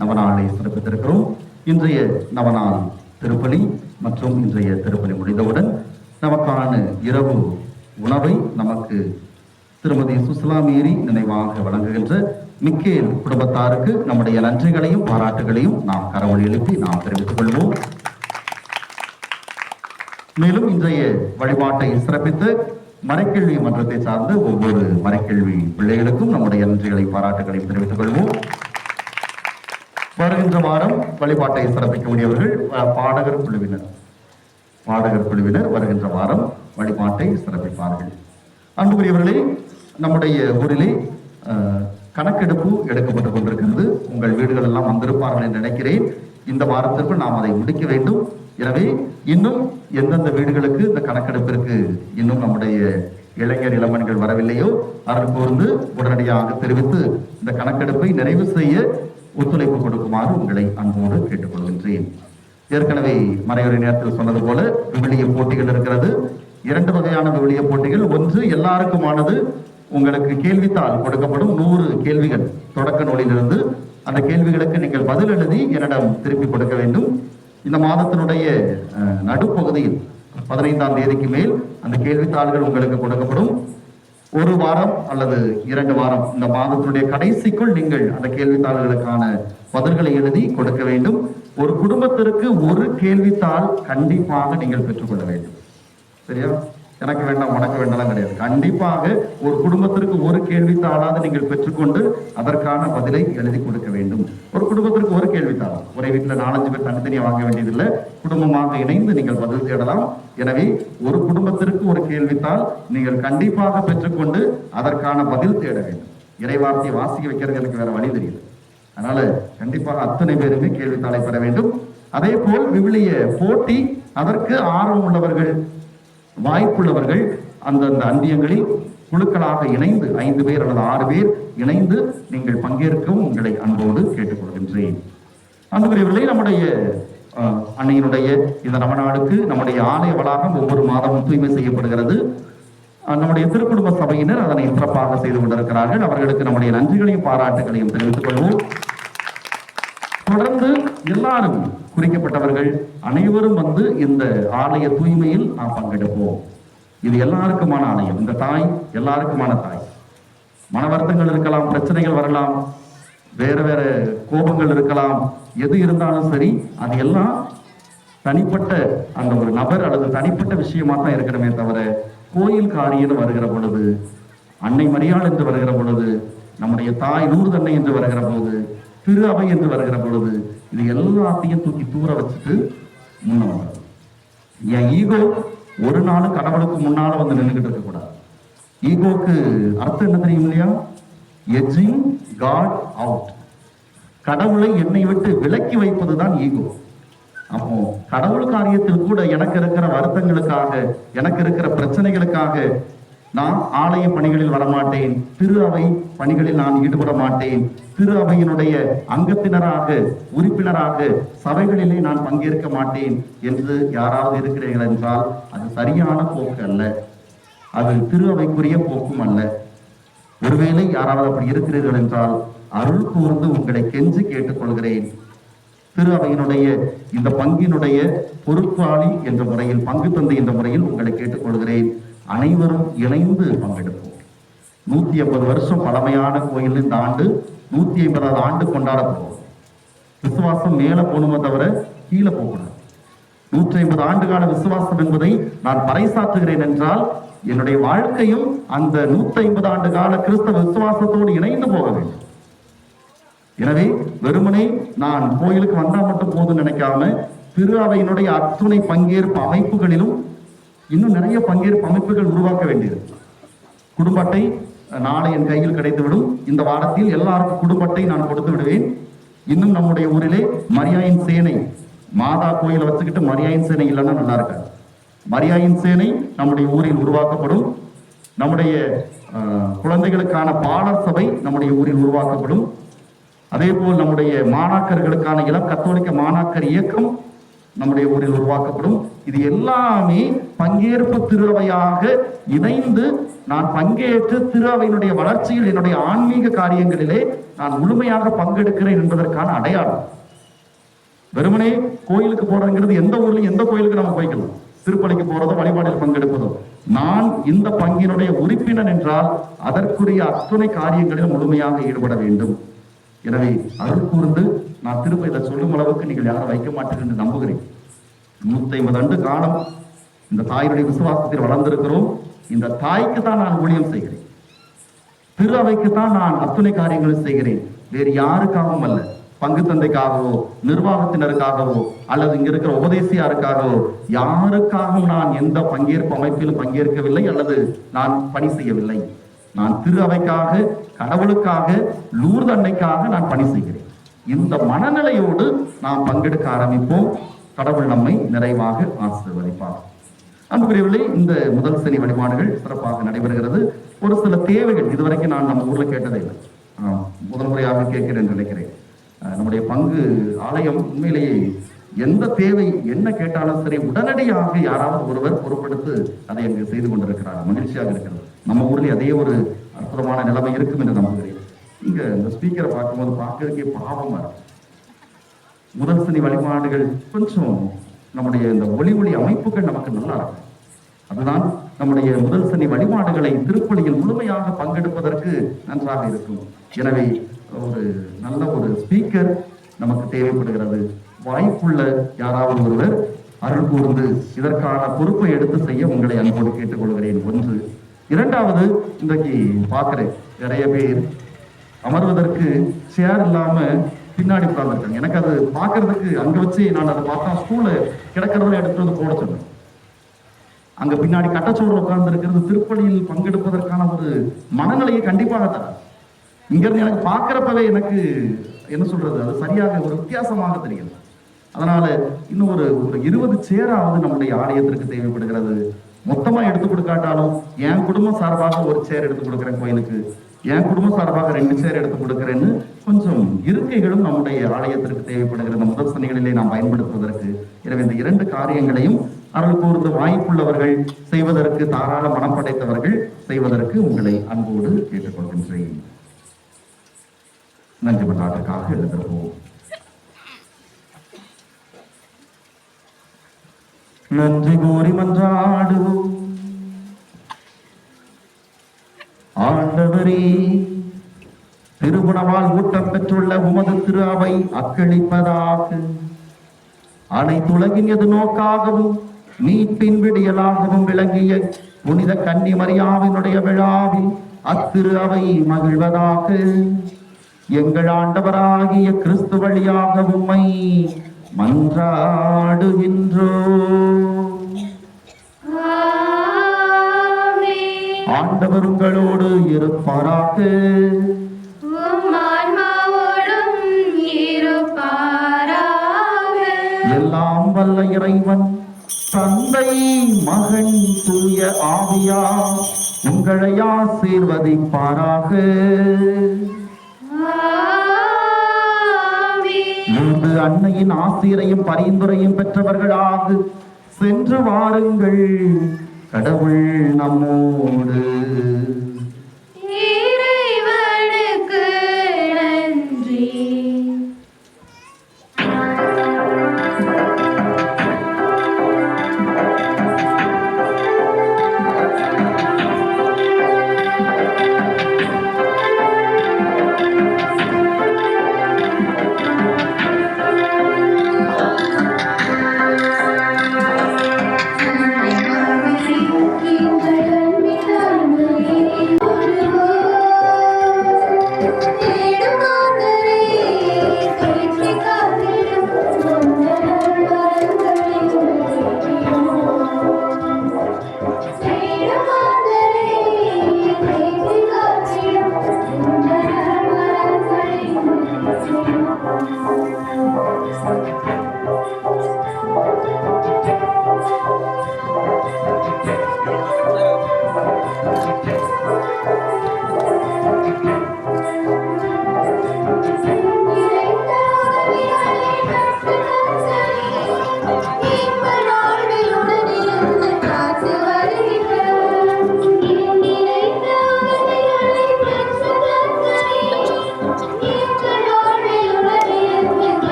நவநாளை சிறப்பித்திருக்கிறோம். இன்றைய நவநாள் திருப்பலி மற்றும் இன்றைய திருப்பலி முடிந்தவுடன் நமக்கான இரவு உணவை நமக்கு திருமதி சுசிலா மேரி நினைவாக வழங்குகின்ற மிக்கேல் குடும்பத்தாருக்கு நம்முடைய நன்றிகளையும் பாராட்டுகளையும் நாம் கரவொலி எழுப்பி நாம் தெரிவித்துக் கொள்வோம். மேலும் இன்றைய வழிபாட்டை சிறப்பித்து மறைக்கல்வி மன்றத்தை சார்ந்த ஒவ்வொரு மறைக்கல்வி பிள்ளைகளுக்கும் நம்முடைய நன்றிகளை பாராட்டுகளையும் தெரிவித்துக் கொள்வோம். வருகின்ற வாரம் வழிபாட்டை சிறப்பிக்கக்கூடியவர்கள் பாடகர் குழுவினர் வருகின்ற வாரம் வழிபாட்டை சிறப்பிப்பார்கள். அன்புக்குரியவர்களே, நம்முடைய ஊரிலே கணக்கெடுப்பு எடுக்கப்பட்டுக் கொண்டிருக்கிறது. உங்கள் வீடுகள் எல்லாம் வந்திருப்பார்கள் என்று நினைக்கிறேன். இந்த வாரத்திற்குள் நாம் அதை முடிக்க வேண்டும். எனவே இன்னும் எந்தெந்த வீடுகளுக்கு இந்த கணக்கெடுப்பிற்கு இன்னும் நம்முடைய இளைஞர் இளமன்கள் வரவில்லையோ அவர்கள் கூர்ந்து உடனடியாக தெரிவித்து இந்த கணக்கெடுப்பை நிறைவு செய்ய ஒத்துழைப்பு கொடுக்குமாறு உங்களை அன்போடு கேட்டுக்கொள்கின்றேன். ஏற்கனவே மறைவுரை நேரத்தில் சொன்னது போல விவிலிய போட்டிகள் இருக்கிறது. 2 வகையான விவிலிய போட்டிகள். ஒன்று எல்லாருக்குமானது. உங்களுக்கு கேள்வித்தாள் கொடுக்கப்படும் 100 கேள்விகள் தொடக்க நூலிலிருந்து. அந்த கேள்விகளுக்கு நீங்கள் பதில் எழுதி என்னிடம் திருப்பி கொடுக்க வேண்டும். இந்த மாதத்தினுடைய நடுப்பகுதியில் 15ஆம் தேதிக்கு மேல் அந்த கேள்வித்தாள்கள் உங்களுக்கு கொடுக்கப்படும். 1 வாரம் அல்லது 2 வாரம் இந்த மாதத்தினுடைய கடைசிக்குள் நீங்கள் அந்த கேள்வித்தாள்களுக்கான பதில்களை எழுதி கொடுக்க வேண்டும். ஒரு குடும்பத்திற்கு 1 கேள்வித்தாள் கண்டிப்பாக நீங்கள் பெற்றுக்கொள்ள வேண்டும். சரியா? எனக்கு வேண்டாம் உனக்கு வேண்டாம் கிடையாது. கண்டிப்பாக ஒரு குடும்பத்திற்கு 1 கேள்வித்தாளாவது நீங்கள் பெற்றுக்கொண்டு அதற்கான பதிலை எழுதி கொடுக்க வேண்டும். ஒரு குடும்பத்திற்கு 1 கேள்வித்தாள். ஒரே வீட்டில் 4-5 பேர் தனித்தனியாக வாங்க வேண்டியதில்லை. குடும்பமாக இணைந்து நீங்கள் பதில் தேடலாம். எனவே ஒரு குடும்பத்திற்கு 1 கேள்வித்தாள் நீங்கள் கண்டிப்பாக பெற்றுக்கொண்டு அதற்கான பதில் தேட வேண்டும். இறைவார்த்தையை வாசிக்க வைக்கிறது எனக்கு வேற வழி தெரியல. அதனால கண்டிப்பாக அத்தனை பேருமே கேள்வித்தாளை பெற வேண்டும். அதே போல் விவிலிய போட்டி, அதற்கு ஆர்வம் உள்ளவர்கள் வாய்ப்புள்ளவர்கள் அந்தந்த அந்தியங்களில் குழுக்களாக இணைந்து 5 பேர் அல்லது 6 பேர் இணைந்து நீங்கள் பங்கேற்கவும் உங்களை அன்போடு கேட்டுக்கொள்கின்றேன். அன்புக்குரியவர்களே, நம்முடைய அன்னையினுடைய இந்த நவநாளுக்கு நம்முடைய ஆலய வளாகம் ஒவ்வொரு மாதமும் தூய்மை செய்யப்படுகிறது. நம்முடைய திருக்குடும்ப சபையினர் அதனை சிறப்பாக செய்து கொண்டிருக்கிறார்கள். அவர்களுக்கு நம்முடைய நன்றிகளையும் பாராட்டுகளையும் தெரிவித்துக் கொள்வோம். தொடர்ந்து எல்லாரும் குறிக்கப்பட்டவர்கள் அனைவரும் வந்து இந்த ஆலய தூய்மையில் நாம் பங்கெடுப்போம். இது எல்லாருக்குமான ஆலயம். இந்த தாய் எல்லாருக்குமான தாய். மன வருத்தங்கள் இருக்கலாம், பிரச்சனைகள் வரலாம், வேற வேற கோபங்கள் இருக்கலாம். எது இருந்தாலும் சரி, அது எல்லாம் தனிப்பட்ட அந்த ஒரு நபர் அல்லது தனிப்பட்ட விஷயமா தான் இருக்கணுமே தவிர, கோயில் காரியன்னு வருகிற பொழுது, அன்னை மரியாள் என்று வருகிற பொழுது, நம்முடைய தாய் லூர்து அன்னை என்று வருகிற போது, திரு அவை என்று வருகிற பொழுது, இது எல்லாத்தையும் தூக்கி தூர வச்சுட்டு முன்ன வர்றது. என் ஈகோ ஒரு நாள் கடவுளுக்கு முன்னால வந்து நின்றுகிட்டு இருக்க கூடாது. ஈகோக்கு அர்த்தம் என்ன தெரியும் இல்லையா? Edging God out. கடவுளை என்னை விட்டு விலக்கி வைப்பதுதான் ஈகோ. அப்போ கடவுள் காரியத்தில் கூட எனக்கு இருக்கிற வருத்தங்களுக்காக, எனக்கு இருக்கிற பிரச்சனைகளுக்காக நான் ஆலய பணிகளில் வரமாட்டேன், திரு அவை பணிகளில் நான் ஈடுபட மாட்டேன், திரு அவையினுடைய அங்கத்தினராக உறுப்பினராக சபைகளிலே நான் பங்கேற்க மாட்டேன் என்று யாராவது இருக்கிறீர்கள் என்றால் அது சரியான போக்கு அல்ல. அது திரு அவைக்குரிய போக்கும் அல்ல. ஒருவேளை யாராவது அப்படி இருக்கிறீர்கள் என்றால் அருள் கூர்ந்து உங்களை கெஞ்சி கேட்டுக்கொள்கிறேன். திரு அவையினுடைய இந்த பங்கினுடைய பொறுப்பாளி என்ற முறையில், பங்கு தந்தை என்ற முறையில் உங்களை கேட்டுக்கொள்கிறேன். அனைவரும் இணைந்து பங்கெடுப்போம். 150 வருஷம் பழமையான கோயில் இந்த ஆண்டு 150வது ஆண்டு கொண்டாட போகிறோம். விசுவாசம் மேல போகணுமே தவிர கீழே போகக்கூடாது. 150 ஆண்டு கால விசுவாசம் என்பதை நான் பறைசாற்றுகிறேன் என்றால் என்னுடைய வாழ்க்கையும் அந்த 150 ஆண்டு கால கிறிஸ்தவ விசுவாசத்தோடு இணைந்து போக வேண்டும். எனவே வெறுமனே நான் கோயிலுக்கு வந்தா மட்டும் போதும் நினைக்காம, திரு அவையினுடைய அத்துணை பங்கேற்பு அமைப்புகளிலும் இன்னும் நிறைய பங்கேற்பு அமைப்புகள் உருவாக்க வேண்டியது. குடும்ப அட்டை நாளை என் கையில் கிடைத்துவிடும். இந்த வாரத்தில் எல்லாருக்கும் குடும்ப அட்டை நான் கொடுத்து விடுவேன். இன்னும் நம்முடைய ஊரிலே மரியாயின் சேனை, மாதா கோயிலை வச்சுக்கிட்டு மரியாயின் சேனை இல்லைன்னா நல்லா இருக்காது. மரியாயின் சேனை நம்முடைய ஊரில் உருவாக்கப்படும். நம்முடைய குழந்தைகளுக்கான பாலர் சபை நம்முடைய ஊரில் உருவாக்கப்படும். அதே போல் நம்முடைய மாணாக்கர்களுக்கான இளம் கத்தோலிக்க மாணாக்கர் இயக்கம் நம்முடைய ஊரில் உருவாக்கப்படும். இது எல்லாமே பங்கேற்பு திருவையாக இணைந்து நான் பங்கேற்று திருவையினுடைய வளர்ச்சியில் என்னுடைய ஆன்மீக காரியங்களிலே நான் முழுமையாக பங்கெடுக்கிறேன் என்பதற்கான அடையாளம். வெறுமனே கோயிலுக்கு போறதுங்கிறது எந்த ஊர்லயும் எந்த கோயிலுக்கு நம்ம போய்க்கலாம். திருப்பலிக்கு போறதோ வழிபாடில் பங்கெடுப்பதோ, நான் இந்த பங்கினுடைய உறுப்பினர் என்றால் அதற்குரிய அத்துணை காரியங்களிலும் முழுமையாக ஈடுபட வேண்டும். எனவே அருள் கூர்ந்து நான் திருப்ப இதை சொல்லும் அளவுக்கு நீங்கள் யாரும் வைக்க மாட்டீர்கள் என்று நம்புகிறேன். 150 ஆண்டு காலம் இந்த தாயினுடைய விசுவாசத்தில் வளர்ந்திருக்கிறோம். இந்த தாய்க்கு தான் நான் ஊழியம் செய்கிறேன், திரு அவைக்கு தான் நான் அத்துணை காரியங்களும் செய்கிறேன். வேறு யாருக்காகவும் அல்ல, பங்கு தந்தைக்காகவோ நிர்வாகத்தினருக்காகவோ அல்லது இங்க இருக்கிற உபதேசியாருக்காகவோ யாருக்காகவும் நான் எந்த பங்கேற்பு அமைப்பிலும் பங்கேற்கவில்லை அல்லது நான் பணி செய்யவில்லை. நான் திரு அவைக்காக, கடவுளுக்காக, லூர்து அன்னைக்காக நான் பணி செய்கிறேன். இந்த மனநிலையோடு நாம் பங்கெடுக்க ஆரம்பிப்போம். கடவுள் நம்மை நிறைவாக ஆசீர்வதிப்பார். அன்புக்குரியவர்களே, இந்த முதல் சனி வழிபாடுகள் சிறப்பாக நடைபெறுகிறது. ஒரு சில தேவைகள் இதுவரைக்கும் நான் நம்ம ஊர்ல கேட்டதே இல்லை, முதல் முறையாக கேட்கிறேன் என்று நினைக்கிறேன். நம்முடைய பங்கு ஆலயம் உண்மையிலேயே எந்த தேவை என்ன கேட்டாலும் சரி உடனடியாக யாராவது ஒருவர் பொறுப்படுத்து அதை அங்கு செய்து கொண்டிருக்கிறார். மகிழ்ச்சியாக இருக்கிறது. நம்ம ஊரில் அதே ஒரு அற்புதமான நிலைமை இருக்கும் என்று நம்புகிறேன். இங்க இந்த ஸ்பீக்கரை பார்க்கும்போது பார்க்கறதுக்கே பாவமா இருக்கு. முதல் சனி வழிபாடுகள் கொஞ்சம் நம்முடைய இந்த ஒளி அமைப்புகள் நமக்கு நல்லா இருக்கும். அதுதான் நம்முடைய முதல் சனி வழிபாடுகளை திருப்பலியில் முழுமையாக பங்கெடுப்பதற்கு நன்றாக இருக்கும். எனவே ஒரு நல்ல ஒரு ஸ்பீக்கர் நமக்கு தேவைப்படுகிறது. வாய்ப்புள்ள யாராவது ஒருவர் அருள் கூர்ந்து இதற்கான பொறுப்பை எடுத்து செய்ய உங்களை அன்போடு கேட்டுக்கொள்கிறேன். ஒன்று. இரண்டாவது, இன்றைக்கு பார்க்கிறேன் நிறைய பேர் அமர்வதற்கு சேர் இல்லாம பின்னாடி உட்கார்ந்துருக்காங்க. எனக்கு அது பார்க்கறதுக்கு அங்க வச்சு நான் அதை பார்த்தா ஸ்கூல்ல கிடக்கிறத எடுத்து வந்து போட சொன்னேன். அங்க பின்னாடி கட்டச்சோடு உட்கார்ந்து இருக்கிறது திருப்பலியில் பங்கெடுப்பதற்கான ஒரு மனநிலையை கண்டிப்பாக தர. இங்க இருந்து எனக்கு பார்க்கிறப்பவே எனக்கு என்ன சொல்றது, அது சரியாக ஒரு வித்தியாசமாக தெரிகிறது. அதனால இன்னும் ஒரு 20 சேராவது நம்முடைய ஆலயத்திற்கு தேவைப்படுகிறது. மொத்தமா எடுத்து கொடுக்காட்டாலும் என் குடும்பம் சார்பாக ஒரு சேர் எடுத்து கொடுக்குறேன் கோயிலுக்கு, என் குடும்பம் சார்பாக 2 சேர் எடுத்து கொடுக்குறேன்னு கொஞ்சம் இருக்கைகளும் நம்முடைய ஆலயத்திற்கு தேவைப்படுகிற இந்த முதல் சனிகளிலே நாம் பயன்படுத்துவதற்கு. எனவே இந்த 2 காரியங்களையும் அருள் கூர்ந்து வாய்ப்புள்ளவர்கள் செய்வதற்கு, தாராள மனம் படைத்தவர்கள் செய்வதற்கு உங்களை அன்போடு கேட்டுக்கொள்கின்றேன். நன்றி மன்றாட்டுக்காக எழுந்திருப்போம். நன்றி கூறி மன்றாடுவோம். ஆண்டவரே, திருகுணமால் ஊட்டம் பெற்றுள்ள உமது திரு அவை அக்களிப்பதாக அனைத்துலகின் எது நோக்காகவும் மீட்பின் விடியலாகவும் விளங்கிய புனித கன்னி மரியாவினுடைய விழாவில் அத்திரு அவை மகிழ்வதாக. எங்கள் ஆண்டவராகிய கிறிஸ்து வழியாக உம்மை மன்றாடுகின்றோம். ஆண்டவர் உங்களோடு இருப்பாராக. எல்லாம் வல்ல இறைவன் தந்தை, மகன், தூய ஆவியார் உங்களை ஆசீர்வதிப்பாராக. மூன்று அன்னையின் ஆசீரையும் பரிந்துரையும் பெற்றவர்களாக சென்று வாருங்கள். கடவுள் நம்மோடு